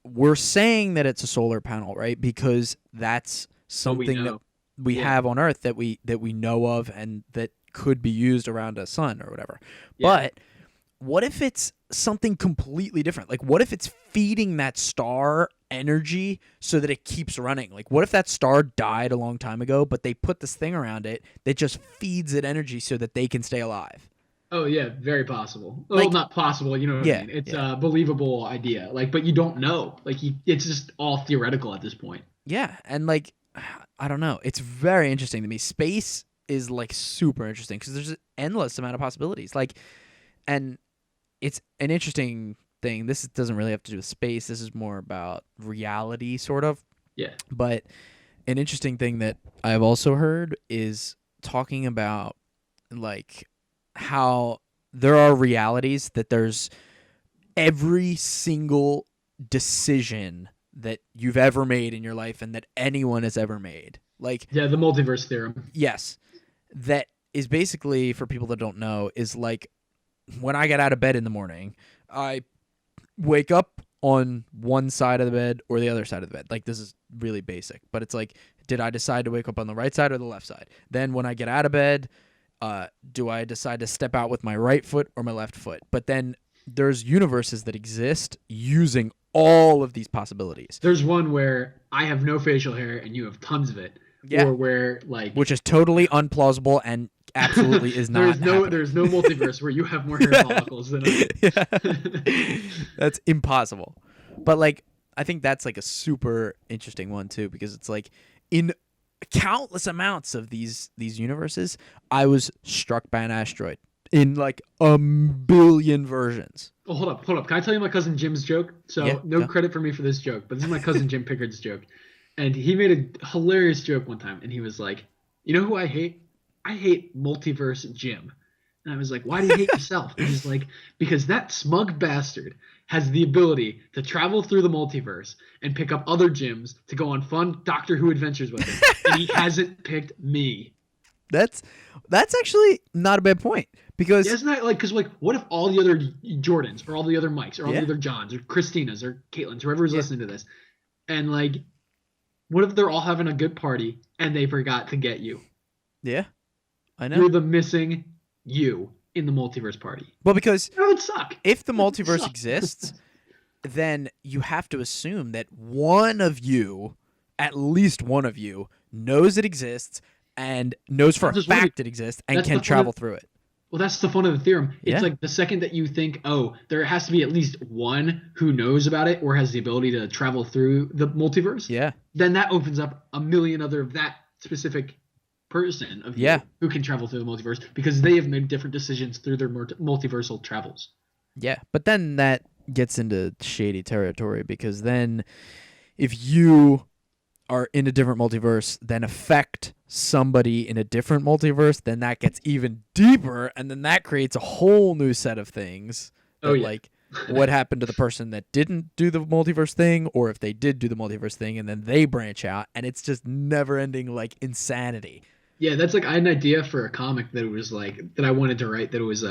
we're saying that it's a solar panel, right? Because that's But we something that know. we Yeah. have on Earth that we know of and that could be used around a sun or whatever. Yeah. But what if it's something completely different? Like what if it's feeding that star energy so that it keeps running? Like what if that star died a long time ago, but they put this thing around it that just feeds it energy so that they can stay alive? Oh yeah, very possible. Well, Like not possible. You know what I yeah, mean? It's yeah. a believable idea. Like, but you don't know. Like, it's just all theoretical at this point. Yeah, and like I don't know. It's very interesting to me. Space is like super interesting because there's an endless amount of possibilities. Like and it's an interesting thing. This doesn't really have to do with space. This is more about reality, sort of. Yeah. But an interesting thing that I've also heard is talking about like how there are realities that there's every single decision that you've ever made in your life and that anyone has ever made. Like, Yeah, the multiverse theorem. yes, that is basically, for people that don't know, is like when I get out of bed in the morning, I wake up on one side of the bed or the other side of the bed. Like this is really basic, but it's like, did I decide to wake up on the right side or the left side? Then when I get out of bed, do I decide to step out with my right foot or my left foot? But then there's universes that exist using all of these possibilities. There's one where I have no facial hair and you have tons of it. Yeah. Or where like Which is totally unplausible and absolutely is not happening. there's no multiverse where you have more hair follicles than I. Yeah. That's impossible. But like I think that's like a super interesting one too because it's like in countless amounts of these universes I was struck by an asteroid in like a billion versions. Oh, hold up. Can I tell you my cousin Jim's joke? So Yeah, no go. credit for me for this joke, but this is my cousin Jim Pickard's joke. And he made a hilarious joke one time, and he was like, "You know who I hate? I hate multiverse Jim." And I was like, "Why do you hate yourself?" And he's like, "Because that smug bastard has the ability to travel through the multiverse and pick up other Jims to go on fun Doctor Who adventures with him, and he hasn't picked me." That's actually not a bad point because Yeah, isn't that like, because like, what if all the other Jordans or all the other Mikes or all Yeah. the other Johns or Christinas or Caitlins, whoever's Yeah. listening to this, and like, what if they're all having a good party and they forgot to get you? yeah, I know. You're the missing you in the multiverse party. Well, because That would suck. if the That would multiverse suck. exists, then you have to assume that one of you, at least one of you, knows it exists and knows for a Just one of fact it exists and That's can the fun travel of- through it. Well, that's the fun of the theorem. It's Yeah. like the second that you think, oh, there has to be at least one who knows about it or has the ability to travel through the multiverse, Yeah. then that opens up a million other of that specific person of you Yeah. who can travel through the multiverse because they have made different decisions through their multiversal travels. Yeah. But then that gets into shady territory, because then if you are in a different multiverse, then affect somebody in a different multiverse, then that gets even deeper, and then that creates a whole new set of things Oh that, yeah. like, what happened to the person that didn't do the multiverse thing, or if they did do the multiverse thing and then they branch out, and it's just never ending, like, insanity. Yeah, that's like I had an idea for a comic that was like that I wanted to write that it was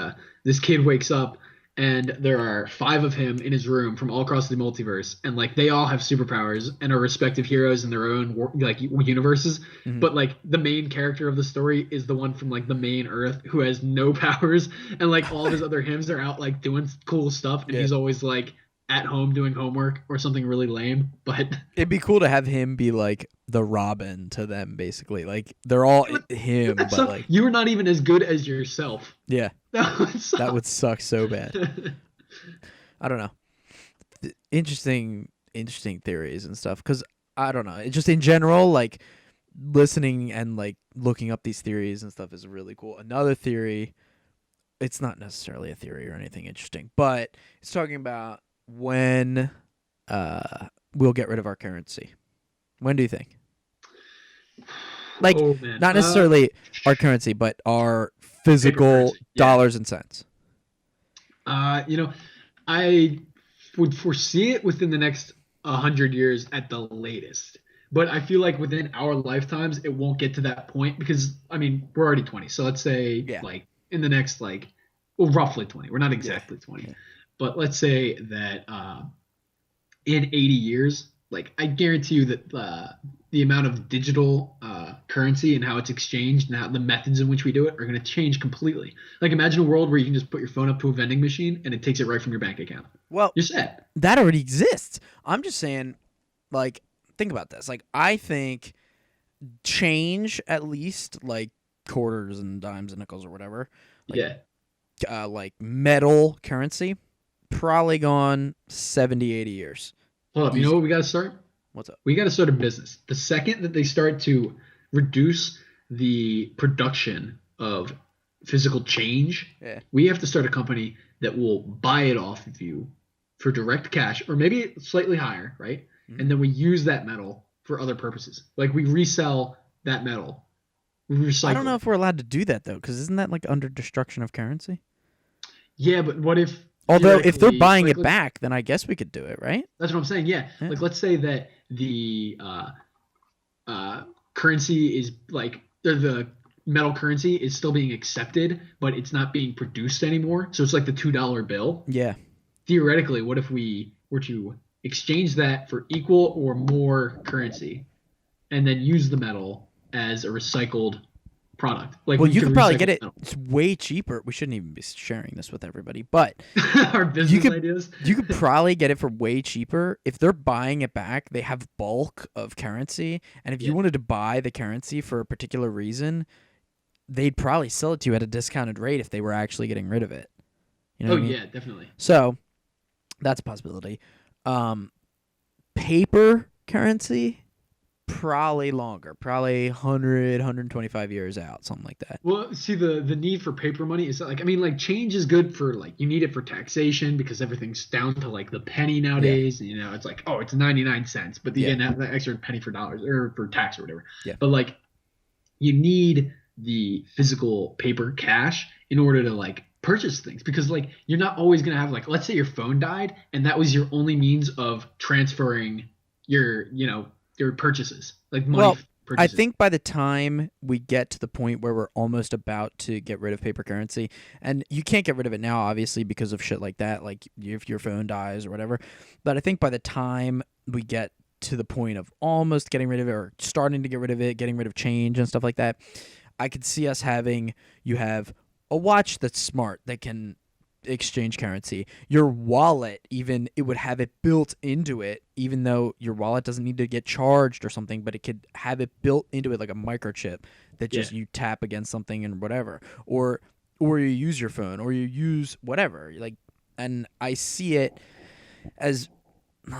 this kid wakes up and there are five of him in his room from all across the multiverse and like they all have superpowers and are respective heroes in their own like universes, Mm-hmm. but like the main character of the story is the one from like the main Earth who has no powers and like all of his other hymns are out like doing cool stuff and Yeah. he's always like at home doing homework or something really lame, but It'd be cool to have him be like the Robin to them, basically. Like, they're all him, but, so like, you're not even as good as yourself. yeah, That would that would suck. suck so bad. I don't know. Interesting theories and stuff, because I don't know, just in general, like, listening and, like, looking up these theories and stuff is really cool. Another theory, it's not necessarily a theory or anything interesting, but it's talking about when we'll get rid of our currency. When do you think? Like, Oh man. not necessarily our currency, but our Paper physical currency. Yeah. dollars and cents. You know, I would foresee it within the next 100 years at the latest. But I feel like within our lifetimes, it won't get to that point because I mean we're already 20. So let's say Yeah. like in the next like well roughly 20. We're not Yeah. exactly 20, Yeah. but let's say that in 80 years, like I guarantee you that the amount of digital currency and how it's exchanged and how the methods in which we do it are going to change completely. Like imagine a world where you can just put your phone up to a vending machine and it takes it right from your bank account. Well, You're set. that already exists. I'm just saying, like, think about this. Like, I think change, at least, like quarters and dimes and nickels or whatever, Yeah. like metal currency, probably gone 70, 80 years. Hold up. You know Easy. what we got to start? What's up? We got to start a business. The second that they start to reduce the production of physical change, Yeah. we have to start a company that will buy it off of you for direct cash or maybe slightly higher, right? Mhm. And then we use that metal for other purposes. Like we resell that metal. We I don't know recycle it. if we're allowed to do that, though, because isn't that, like, under destruction of currency? Yeah, but what if Although, if they're theoretically, buying like it back, then I guess we could do it, right? that's what I'm saying. Yeah, Yeah. like let's say that the currency is like the metal currency is still being accepted, but it's not being produced anymore. So it's like the $2 bill. Yeah. Theoretically, what if we were to exchange that for equal or more currency and then use the metal as a recycled product? Like Well, we you could could probably recycle get it. metal. It's way cheaper. We shouldn't even be sharing this with everybody, but Our you business could ideas. you could probably get it for way cheaper if they're buying it back. They have bulk of currency, and if you Yeah. wanted to buy the currency for a particular reason, they'd probably sell it to you at a discounted rate if they were actually getting rid of it. You know Oh what I mean? yeah, definitely. So that's a possibility. Um, Paper currency, probably longer, probably 100, 125 years out, something like that. Well, see, the need for paper money is like I mean, like change is good for like you need it for taxation because everything's down to like the penny Yeah, nowadays. You know, it's like oh, it's 99 cents, but you yeah, get that extra penny for dollars or for tax or whatever. yeah. But like you need the physical paper cash in order to like purchase things because like you're not always gonna have like let's say your phone died and that was your only means of transferring your your purchases like money Well, I purchases. think by the time we get to the point where we're almost about to get rid of paper currency, and you can't get rid of it now, obviously, because of shit like that, like if your phone dies or whatever. But I think by the time we get to the point of almost getting rid of it or starting to get rid of it, getting rid of change and stuff like that, I could see us having you have a watch that's smart that can exchange currency. Your wallet, even, it would have it built into it, even though your wallet doesn't need to get charged or something, but it could have it built into it like a microchip that Yeah. just you tap against something and whatever. Or you use your phone or you use whatever. Like, and I see it as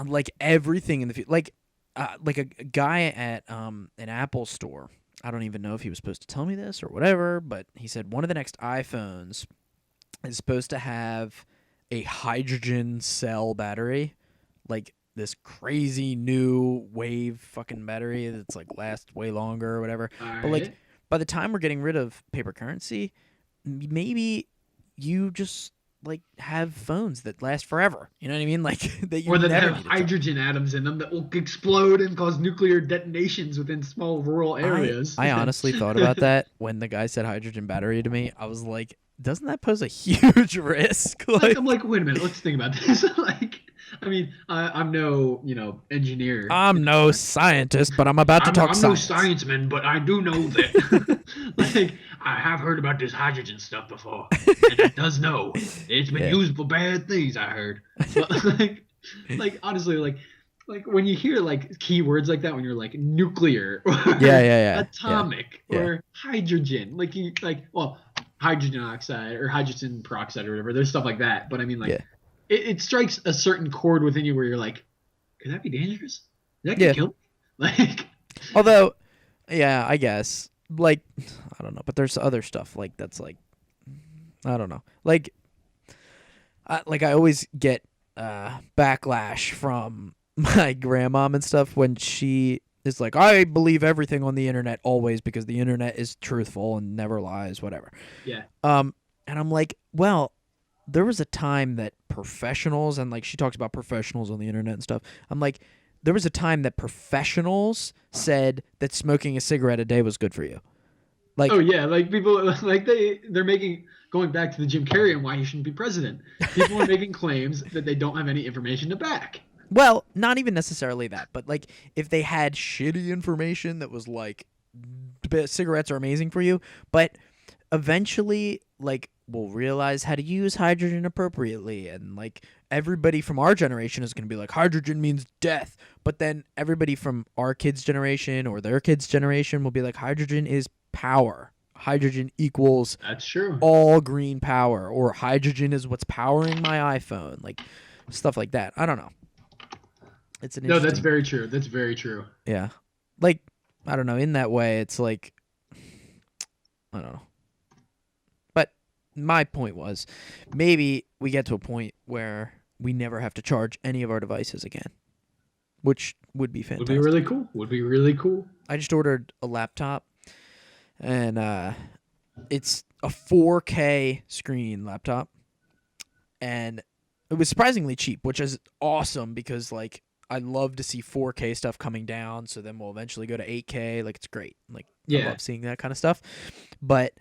like everything in the future. Like a guy at an Apple store. I don't even know if he was supposed to tell me this or whatever, but he said one of the next iPhones is supposed to have a hydrogen cell battery, like this crazy new wave fucking battery that's like lasts way longer or whatever. All But like right. by the time we're getting rid of paper currency, maybe you just like have phones that last forever. You know what I mean? Like that you Or that never have need to charge. hydrogen atoms in them that will explode and cause nuclear detonations within small rural I areas. I honestly thought about that when the guy said hydrogen battery to me. I was like, doesn't that pose a huge risk? Like I'm Like like, wait a minute, let's think about this. Like, I mean, I'm no, engineer. I'm no scientist, but I'm about to talk I'm no science. scienceman, but I do know that, like, I have heard about this hydrogen stuff before, and I does know it's been Yeah. used for bad things. I heard, but like honestly, like when you hear like keywords like that, when you're like nuclear or Yeah. atomic Yeah. or hydrogen, like well, hydrogen oxide or hydrogen peroxide or whatever. There's stuff like that, but I mean, like, Yeah. it strikes a certain chord within you where you're like, could that be dangerous? That could Yeah. kill me. Like, Although, yeah, I guess. Like, I don't know, but there's other stuff like that's like, I don't know. Like I always get backlash from my grandmom and stuff when she is like, I believe everything on the internet always because the internet is truthful and never lies, whatever. yeah, And I'm like, well, there was a time that professionals, and like she talks about professionals on the internet and stuff. I'm like, there was a time that professionals said that smoking a cigarette a day was good for you. Like, oh yeah, like people like they're making going back to the Jim Carrey and why he shouldn't be president. People are making claims that they don't have any information to back. well, not even necessarily that, but like if they had shitty information that was like cigarettes are amazing for you, but eventually like we'll realize how to use hydrogen appropriately, and like everybody from our generation is going to be like hydrogen means death, but then everybody from our kids generation or their kids generation will be like hydrogen is power, hydrogen equals That's true. all green power, or hydrogen is what's powering my iPhone, like stuff like that. I don't know, it's an No, that's interesting, very true. That's very true. yeah, like I don't know, in that way it's like I don't know. But my point was maybe we get to a point where we never have to charge any of our devices again, which would be Would be fantastic. really cool. Would be really cool. I just ordered a laptop, and it's a 4K screen laptop, and it was surprisingly cheap, which is awesome because like I love to see 4K stuff coming down, so then we'll eventually go to 8K. Like it's great. Like I Yeah. love seeing that kind of stuff. But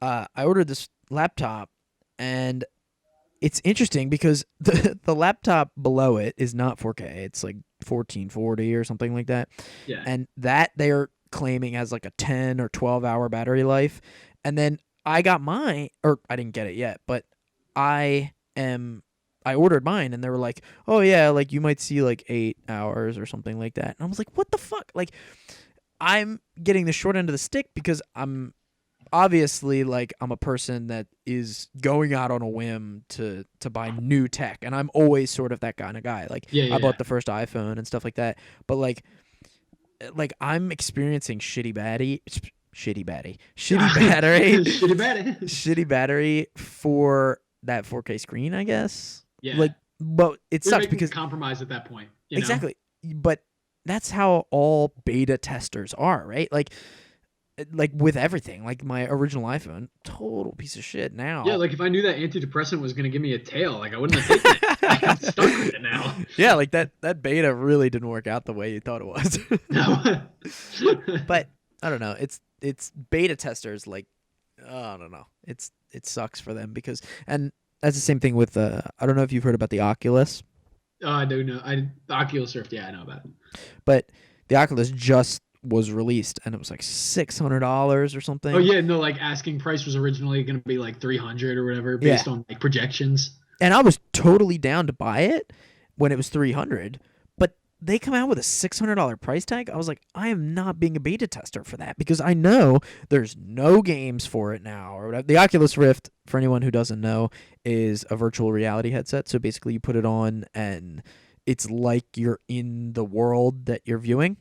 I ordered this laptop, and it's interesting because the laptop below it is not 4K. It's like 1440 or something like that. Yeah. And that they're claiming has like a 10 or 12-hour battery life. And then I got mine, or I didn't get it yet, but I ordered mine, and they were like, "Oh yeah, like you might see like 8 hours or something like that." And I was like, "What the fuck?" Like I'm getting the short end of the stick because I'm obviously like I'm a person that is going out on a whim to buy new tech, and I'm always sort of that kind of guy. Like Yeah. I Yeah. bought the first iPhone and stuff like that, but like I'm experiencing shitty battery, shitty battery, shitty battery, Shitty bad. shitty battery for that 4K screen, I guess. Yeah. Like, but it You're sucks making because a compromise at that point. You know? exactly, but that's how all beta testers are, right? Like with everything, like my original iPhone, total piece of shit now. Yeah, like if I knew that antidepressant was gonna give me a tail, like I wouldn't have taken it. Like, I'm stuck with it now. Yeah, like that beta really didn't work out the way you thought it was. No. But I don't know. It's beta testers, like I don't know. It sucks for them because, and that's the same thing with I don't know if you've heard about the Oculus, Oh, I do know. The Oculus Rift. Yeah, I know about it. but the Oculus just was released and it was like $600 or something. Oh yeah, no. Like asking price was originally gonna be like 300 or whatever, based on like projections. And I was totally down to buy it when it was 300, but they come out with a $600 price tag. I was like, I am not being a beta tester for that because I know there's no games for it now or whatever. The Oculus Rift, for anyone who doesn't know, is a virtual reality headset. So basically you put it on and it's like you're in the world that you're viewing.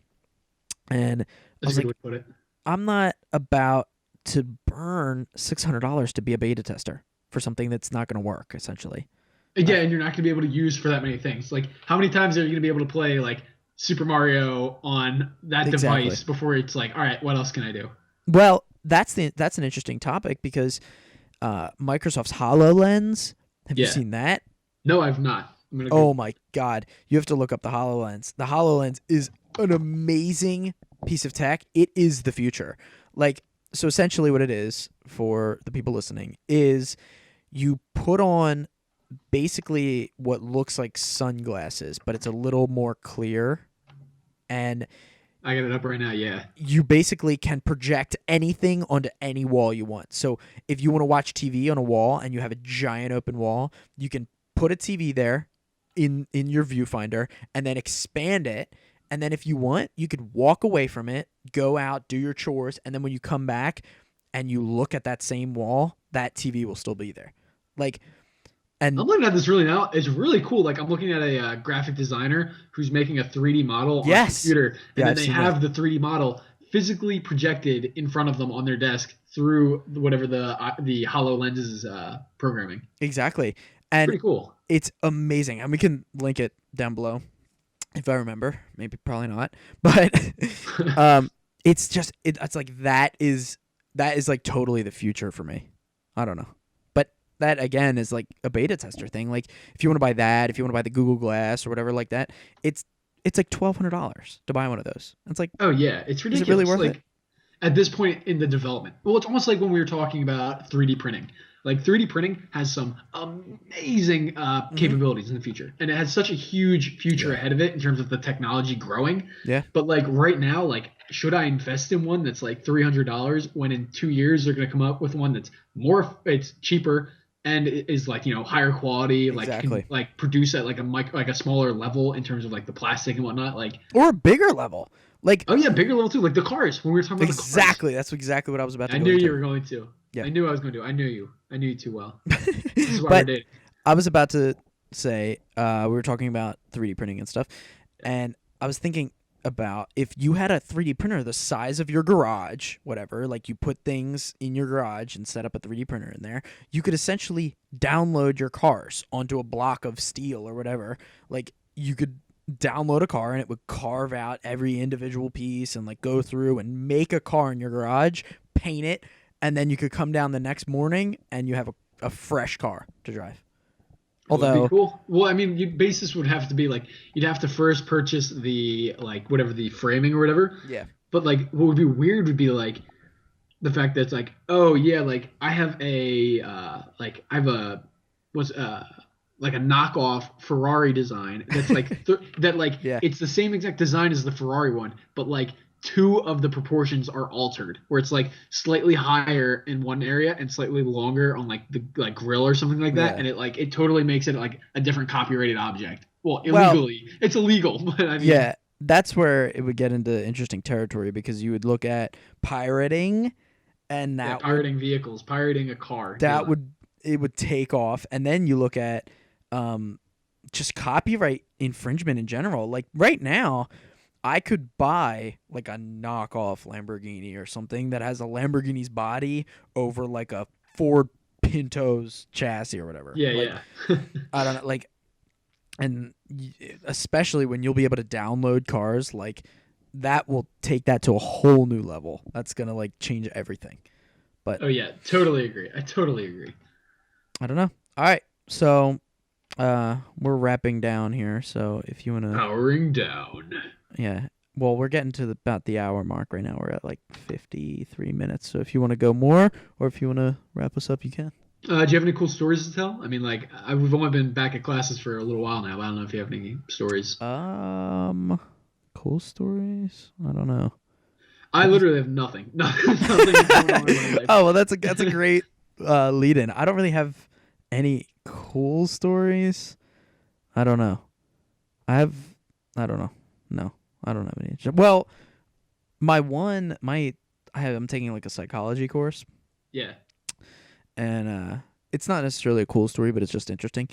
And I That's was a good like, way to put it. I'm not about to burn $600 to be a beta tester for something that's not going to work, essentially. Yeah, and you're not going to be able to use for that many things. Like, how many times are you going to be able to play like Super Mario on that Exactly. device before it's like, all right, what else can I do? Well, that's an interesting topic because Microsoft's HoloLens. Have you Yeah. seen that? No, I've not. I'm gonna Oh Google. my God. You have to look up the HoloLens. The HoloLens is an amazing piece of tech. It is the future. Like, so essentially what it is for the people listening is you put on basically what looks like sunglasses, but it's a little more clear. And I got it up right now. Yeah. you basically can project anything onto any wall you want. So if you want to watch TV on a wall and you have a giant open wall, you can put a TV there in your viewfinder and then expand it. And then if you want, you could walk away from it, go out, do your chores, and then when you come back and you look at that same wall, that TV will still be there. Like, and I'm looking at this really now. It's really cool. Like I'm looking at a graphic designer who's making a 3D model on a yes, computer, and yeah, then I've they seen that. have the 3D model physically projected in front of them on their desk through whatever the HoloLens is programming. Exactly. It's And pretty cool. it's amazing. And we can link it down below if I remember. Maybe probably not. But it's just it's like that is like totally the future for me. I don't know. But that again is like a beta tester thing. Like if you want to buy that, if you want to buy the Google Glass or whatever like that, it's like $1,200 to buy one of those. It's like, Oh yeah, it's is it really ridiculous. worth it? Like at this point in the development. Well, it's almost like when we were talking about 3D printing. Like 3D printing has some amazing Mm-hmm. capabilities in the future, and it has such a huge future Yeah. ahead of it in terms of the technology growing. Yeah. But like right now, like should I invest in one that's like $300 when in 2 years they're going to come up with one that's it's cheaper and is like higher quality, like can Exactly. like produce at like like a smaller level in terms of like the plastic and whatnot. Like Or a bigger level. Like oh yeah, bigger level too, like the cars when we were talking about the cars. exactly. That's exactly what I was about to I go knew you into. were going to. Yeah. I knew I was going to. I knew you. I knew you too well. This is why we're But dating. I was about to say we were talking about 3D printing and stuff, Yeah. and I was thinking about if you had a 3D printer the size of your garage, whatever, like you put things in your garage and set up a 3D printer in there, you could essentially download your cars onto a block of steel or whatever. Like you could download a car and it would carve out every individual piece and like go through and make a car in your garage, paint it, and then you could come down the next morning and you have a fresh car to drive. It would be Although, cool. Well, I mean, basis would have to be like you'd have to first purchase the like whatever the framing or whatever. yeah, But like what would be weird would be like the fact that it's like, oh yeah, like I have a like I have a what's like a knockoff Ferrari design that's like that like yeah, it's the same exact design as the Ferrari one, but like two of the proportions are altered, where it's like slightly higher in one area and slightly longer on like the like grill or something like that, yeah. and it totally makes it like a different copyrighted object. Well, Well, illegally, it's illegal, but I mean, yeah, that's where it would get into interesting territory because you would look at pirating, and yeah, that would pirating vehicles, pirating a car, that yeah. would it would take off, and then you look at um, just copyright infringement in general. Like right now, I could buy like a knockoff Lamborghini or something that has a Lamborghini's body over like a Ford Pinto's chassis or whatever. Yeah, Like yeah. I don't know, like, and especially when you'll be able to download cars, like that will take that to a whole new level. That's gonna like change everything. But Oh yeah, totally agree. I totally agree. I don't know. All right, so we're wrapping down here. So if you wanna, Powering down. yeah. Well, we're getting to about the hour mark right now. We're at like 53 minutes. So if you want to go more, or if you want to wrap us up, you can. Do you have any cool stories to tell? I mean, like we've only been back at classes for a little while now. But I don't know if you have any stories. Cool stories. I don't know. I literally have nothing. Nothing is going on in my life. Oh well, that's a great lead in. I don't really have any cool stories. I don't know. I don't know. No, I don't have any. Well, I'm taking like a psychology course, Yeah. and it's not necessarily a cool story, but it's just interesting.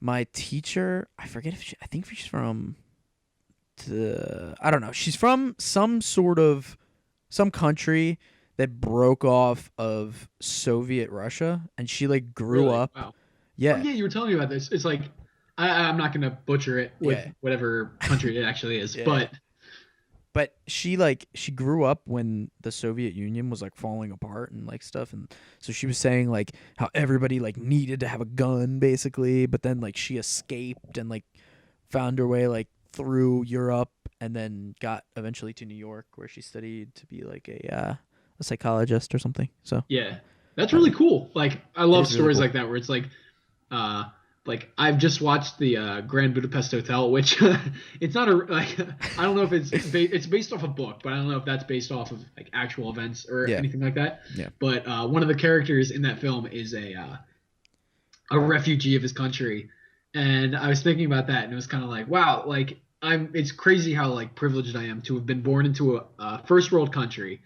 My teacher, I forget if I think she's from I don't know. She's from some country that broke off of Soviet Russia, and she like grew Really? up. Wow. Oh Yeah, yeah, you were telling me about this. It's like I'm not gonna butcher it with yeah, whatever country it actually is, yeah. but But she grew up when the Soviet Union was like falling apart and like stuff, and so she was saying like how everybody like needed to have a gun basically, but then like she escaped and like found her way like through Europe and then got eventually to New York where she studied to be like a psychologist or something. So yeah, that's uh, really cool. Like I it love is really stories cool. like that where it's uh like I've just watched the Grand Budapest Hotel, which it's not a like I don't know if it's based off a book, but I don't know if that's based off of like actual events or Yeah, anything like that. yeah. But one of the characters in that film is a refugee of his country, and I was thinking about that, and it was kind of like, wow, like it's crazy how like privileged I am to have been born into a first world country,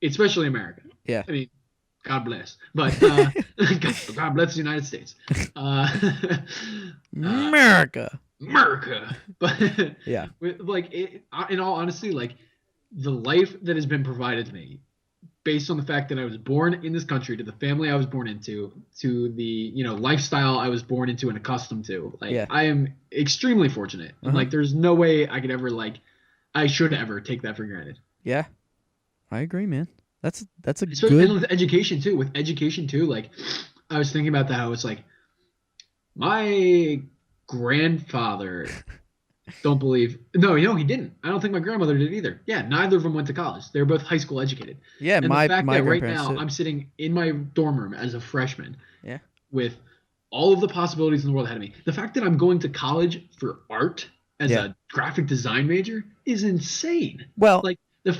especially America. Yeah. I mean, God bless, but God bless the United States, uh, uh, America. America. But Yeah. like, in all honesty, like the life that has been provided to me based on the fact that I was born in this country, to the family I was born into, to the lifestyle I was born into and accustomed to. Like Yeah. I am extremely fortunate, and Uh-huh. like there's no way I could ever I should ever take that for granted. Yeah. I agree, man. That's a Especially and good. with education too. With education too, like I was thinking about that. How it's like my grandfather don't believe. No, he didn't. I don't think my grandmother did either. Yeah, neither of them went to college. They were both high school educated. Yeah, And the fact my that right grandparents now too. I'm sitting in my dorm room as a freshman Yeah. with all of the possibilities in the world ahead of me. The fact that I'm going to college for art as Yeah. a graphic design major is insane. Well, Like the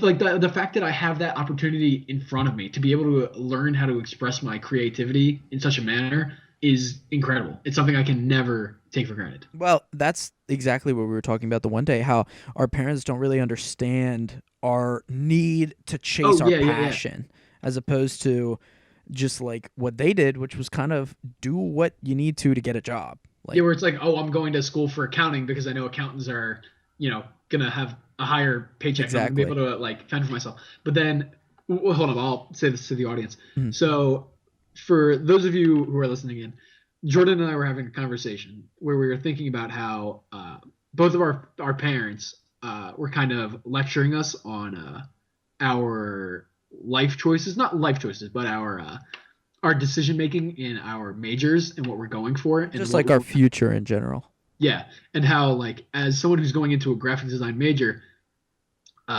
fact that I have that opportunity in front of me to be able to learn how to express my creativity in such a manner is incredible. It's something I can never take for granted. that's exactly what we were talking about the one day, how our parents don't really understand our need to chase Oh our yeah, yeah, yeah. passion as opposed to just like what they did, which was kind of do what you need to get a job. Yeah, Like where it's like, oh, I'm going to school for accounting because I know accountants are, gonna have a higher paycheck and I'm gonna be able exactly. to like fend for myself. But then, well, hold on, I'll say this to the audience. Mhm. So, for those of you who are listening in, Jordan and I were having a conversation where we were thinking about how both of our parents were kind of lecturing us on our life choices, not life choices, but our decision making in our majors and what we're going for and Just what like we our were future in general. yeah, and how like as someone who's going into a graphic design major,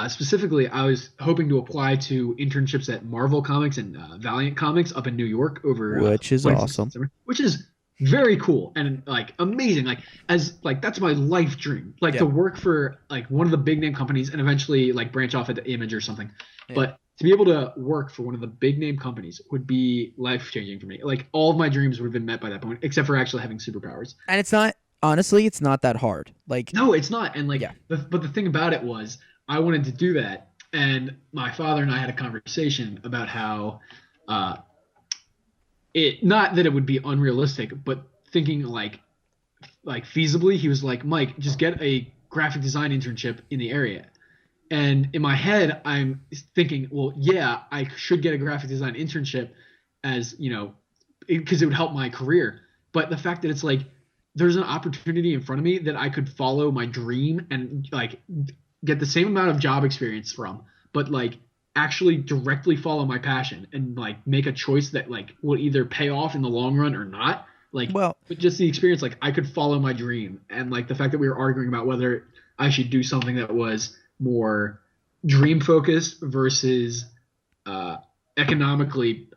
specifically, I was hoping to apply to internships at Marvel Comics and Valiant Comics up in New York over Which is 2016 awesome. summer, which is very cool and like amazing. Like as like that's my life dream. Like to Yeah. work for like one of the big name companies and eventually like branch off into Image or something. Yeah. But to be able to work for one of the big name companies would be life changing for me. Like all of my dreams would have been met by that point, except for actually having superpowers. And it's not honestly, it's not that hard. Like No, it's not. And like, yeah. but the thing about it was, I wanted to do that, and my father and I had a conversation about how, uh, it not that it would be unrealistic, but thinking like feasibly, he was like, Mike, just get a graphic design internship in the area. And in my head, I'm thinking, well, yeah, I should get a graphic design internship as, because it would help my career. But the fact that it's like there's an opportunity in front of me that I could follow my dream and like get the same amount of job experience from, but like actually directly follow my passion and like make a choice that like will either pay off in the long run or not. Like, Well, but just the experience, like I could follow my dream, and like the fact that we were arguing about whether I should do something that was more dream focused versus uh, economically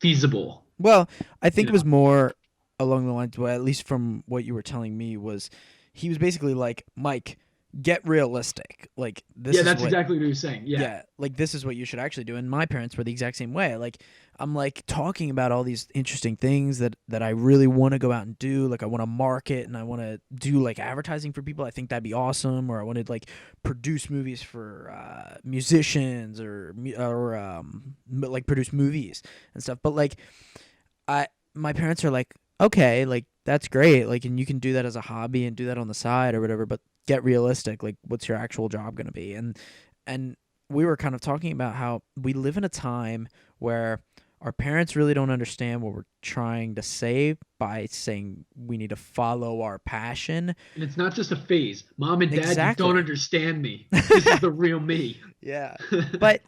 feasible. well, I think You it was know, more along the lines, well, at least from what you were telling me, was he was basically like, Mike, get realistic. Like this yeah, is that's what exactly what he was saying. Yeah, yeah, like this is what you should actually do. And my parents were the exact same way. Like I'm like talking about all these interesting things that I really want to go out and do. Like I want to market and I want to do like advertising for people. I think that'd be awesome. Or I wanted like produce movies for musicians or like produce movies and stuff. But like I my parents are like, okay, like that's great. Like and you can do that as a hobby and do that on the side or whatever. But get realistic. Like what's your actual job gonna be? And we were kind of talking about how we live in a time where our parents really don't understand what we're trying to say by saying we need to follow our passion. And it's not just a phase. Mom and dad, you don't Exactly. understand me. This is the real me. Yeah. But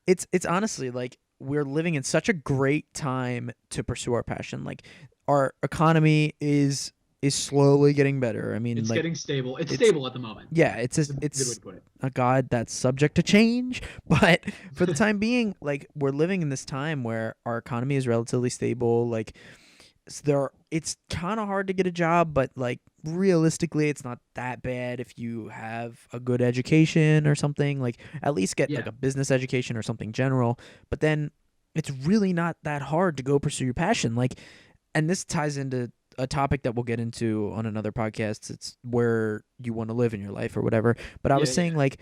it's honestly like we're living in such a great time to pursue our passion. Like our economy is slowly getting better. I mean, It's like getting stable. It's it's stable at the moment. yeah, it's That's a good way it's to put it. a god that's subject to change, but for the time being, like we're living in this time where our economy is relatively stable. Like it's kind of hard to get a job, but like realistically it's not that bad if you have a good education or something. Like at least get like Yeah. a business education or something general, but then it's really not that hard to go pursue your passion. Like, and this ties into a topic that we'll get into on another podcast. It's where you want to live in your life or whatever. But I was Yeah, saying yeah. like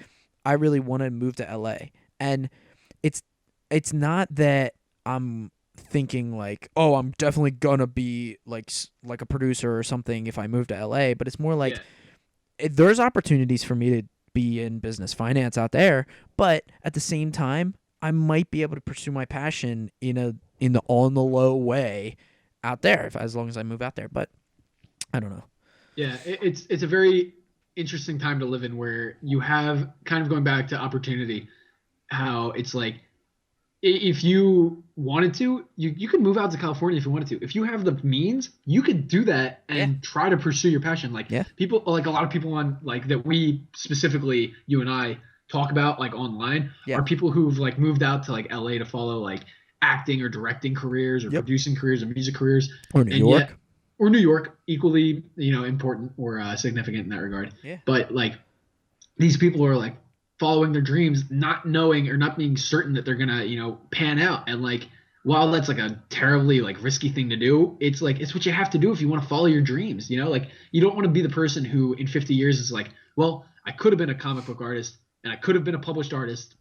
I really want to move to LA, and it's it's not that I'm thinking like, oh, I'm definitely gonna be like a producer or something if I move to LA, but it's more like Yeah. there's opportunities for me to be in business finance out there, but at the same time, I might be able to pursue my passion in the on the low way out there as long as I move out there. But I don't know. Yeah. It's a very interesting time to live in where you have kind of going back to opportunity, how it's like if you wanted to, you could move out to California if you wanted to. If you have the means, you could do that Yeah. and try to pursue your passion. Like Yeah. people, like a lot of people on like that we specifically, you and I talk about like online Yeah. are people who've like moved out to like LA to follow like acting or directing careers or Yep. producing careers or music careers, Or New and yet York. or New York equally, important or significant in that regard. Yeah. But like these people are like following their dreams, not knowing or not being certain that they're gonna, pan out. And like, while that's like a terribly like risky thing to do, it's like it's what you have to do if you want to follow your dreams. Like you don't want to be the person who in 50 years is like, well, I could have been a comic book artist and I could have been a published artist,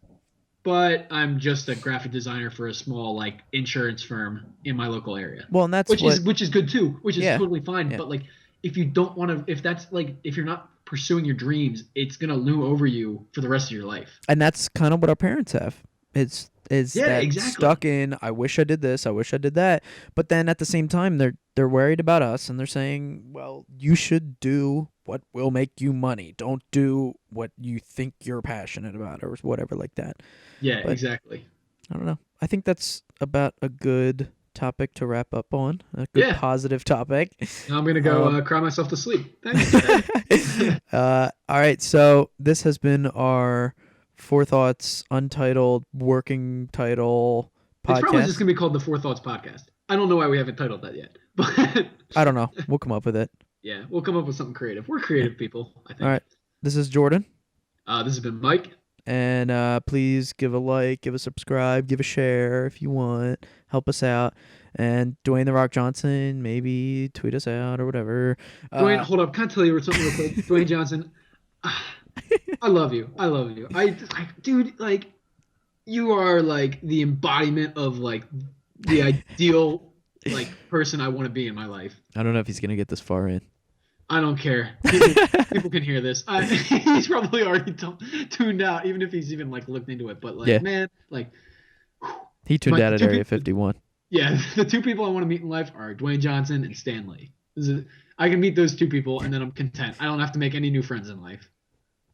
but I'm just a graphic designer for a small like insurance firm in my local area. Well, and that's Which is good too, which is Yeah. totally fine. Yeah. But like if you don't want to, if that's like if you're not pursuing your dreams, it's gonna loom over you for the rest of your life. and that's kind of what our parents have. It's Yeah, that exactly. stuck in I wish I did this, I wish I did that. But then at the same time they're worried about us and they're saying, well, you should do what will make you money. Don't do what you think you're passionate about or whatever like that. Yeah, But- exactly. I don't know. I think that's about a good topic to wrap up on. A good Yeah. positive topic. Now I'm gonna go Um, cry myself to sleep. Thanks. All right, so this has been our Fourthoughts untitled working title It's probably podcast. just gonna be called the Fourthoughts podcast. I don't know why we haven't titled that yet, but I don't know. We'll come up with it. yeah, we'll come up with something creative. We're creative people, I think. All right. This is Jordan. This has been Mike. And please give a like, give a subscribe, give a share if you want. Help us out. And Dwayne The Rock Johnson, maybe tweet us out or whatever. Dwayne, hold up. Can I tell you something real quick? Dwayne Johnson, I love you. I love you. Dude, like, you are like the embodiment of like the ideal like person I want to be in my life. I don't know if he's going to get this far in. I don't care. People can hear this. He's probably already tuned out, even if he's even like looked into it. But like, Yeah. man, like, He tuned But out at two Area people- 51. yeah, the two people I want to meet in life are Dwayne Johnson and Stan Lee. I can meet those two people, and then I'm content. I don't have to make any new friends in life.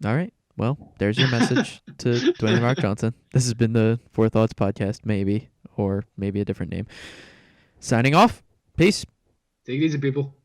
All right. Well, there's your message to Dwayne The Rock Johnson. This has been the Fourthoughts podcast, maybe, or maybe a different name. Signing off. Peace. Take it easy, people.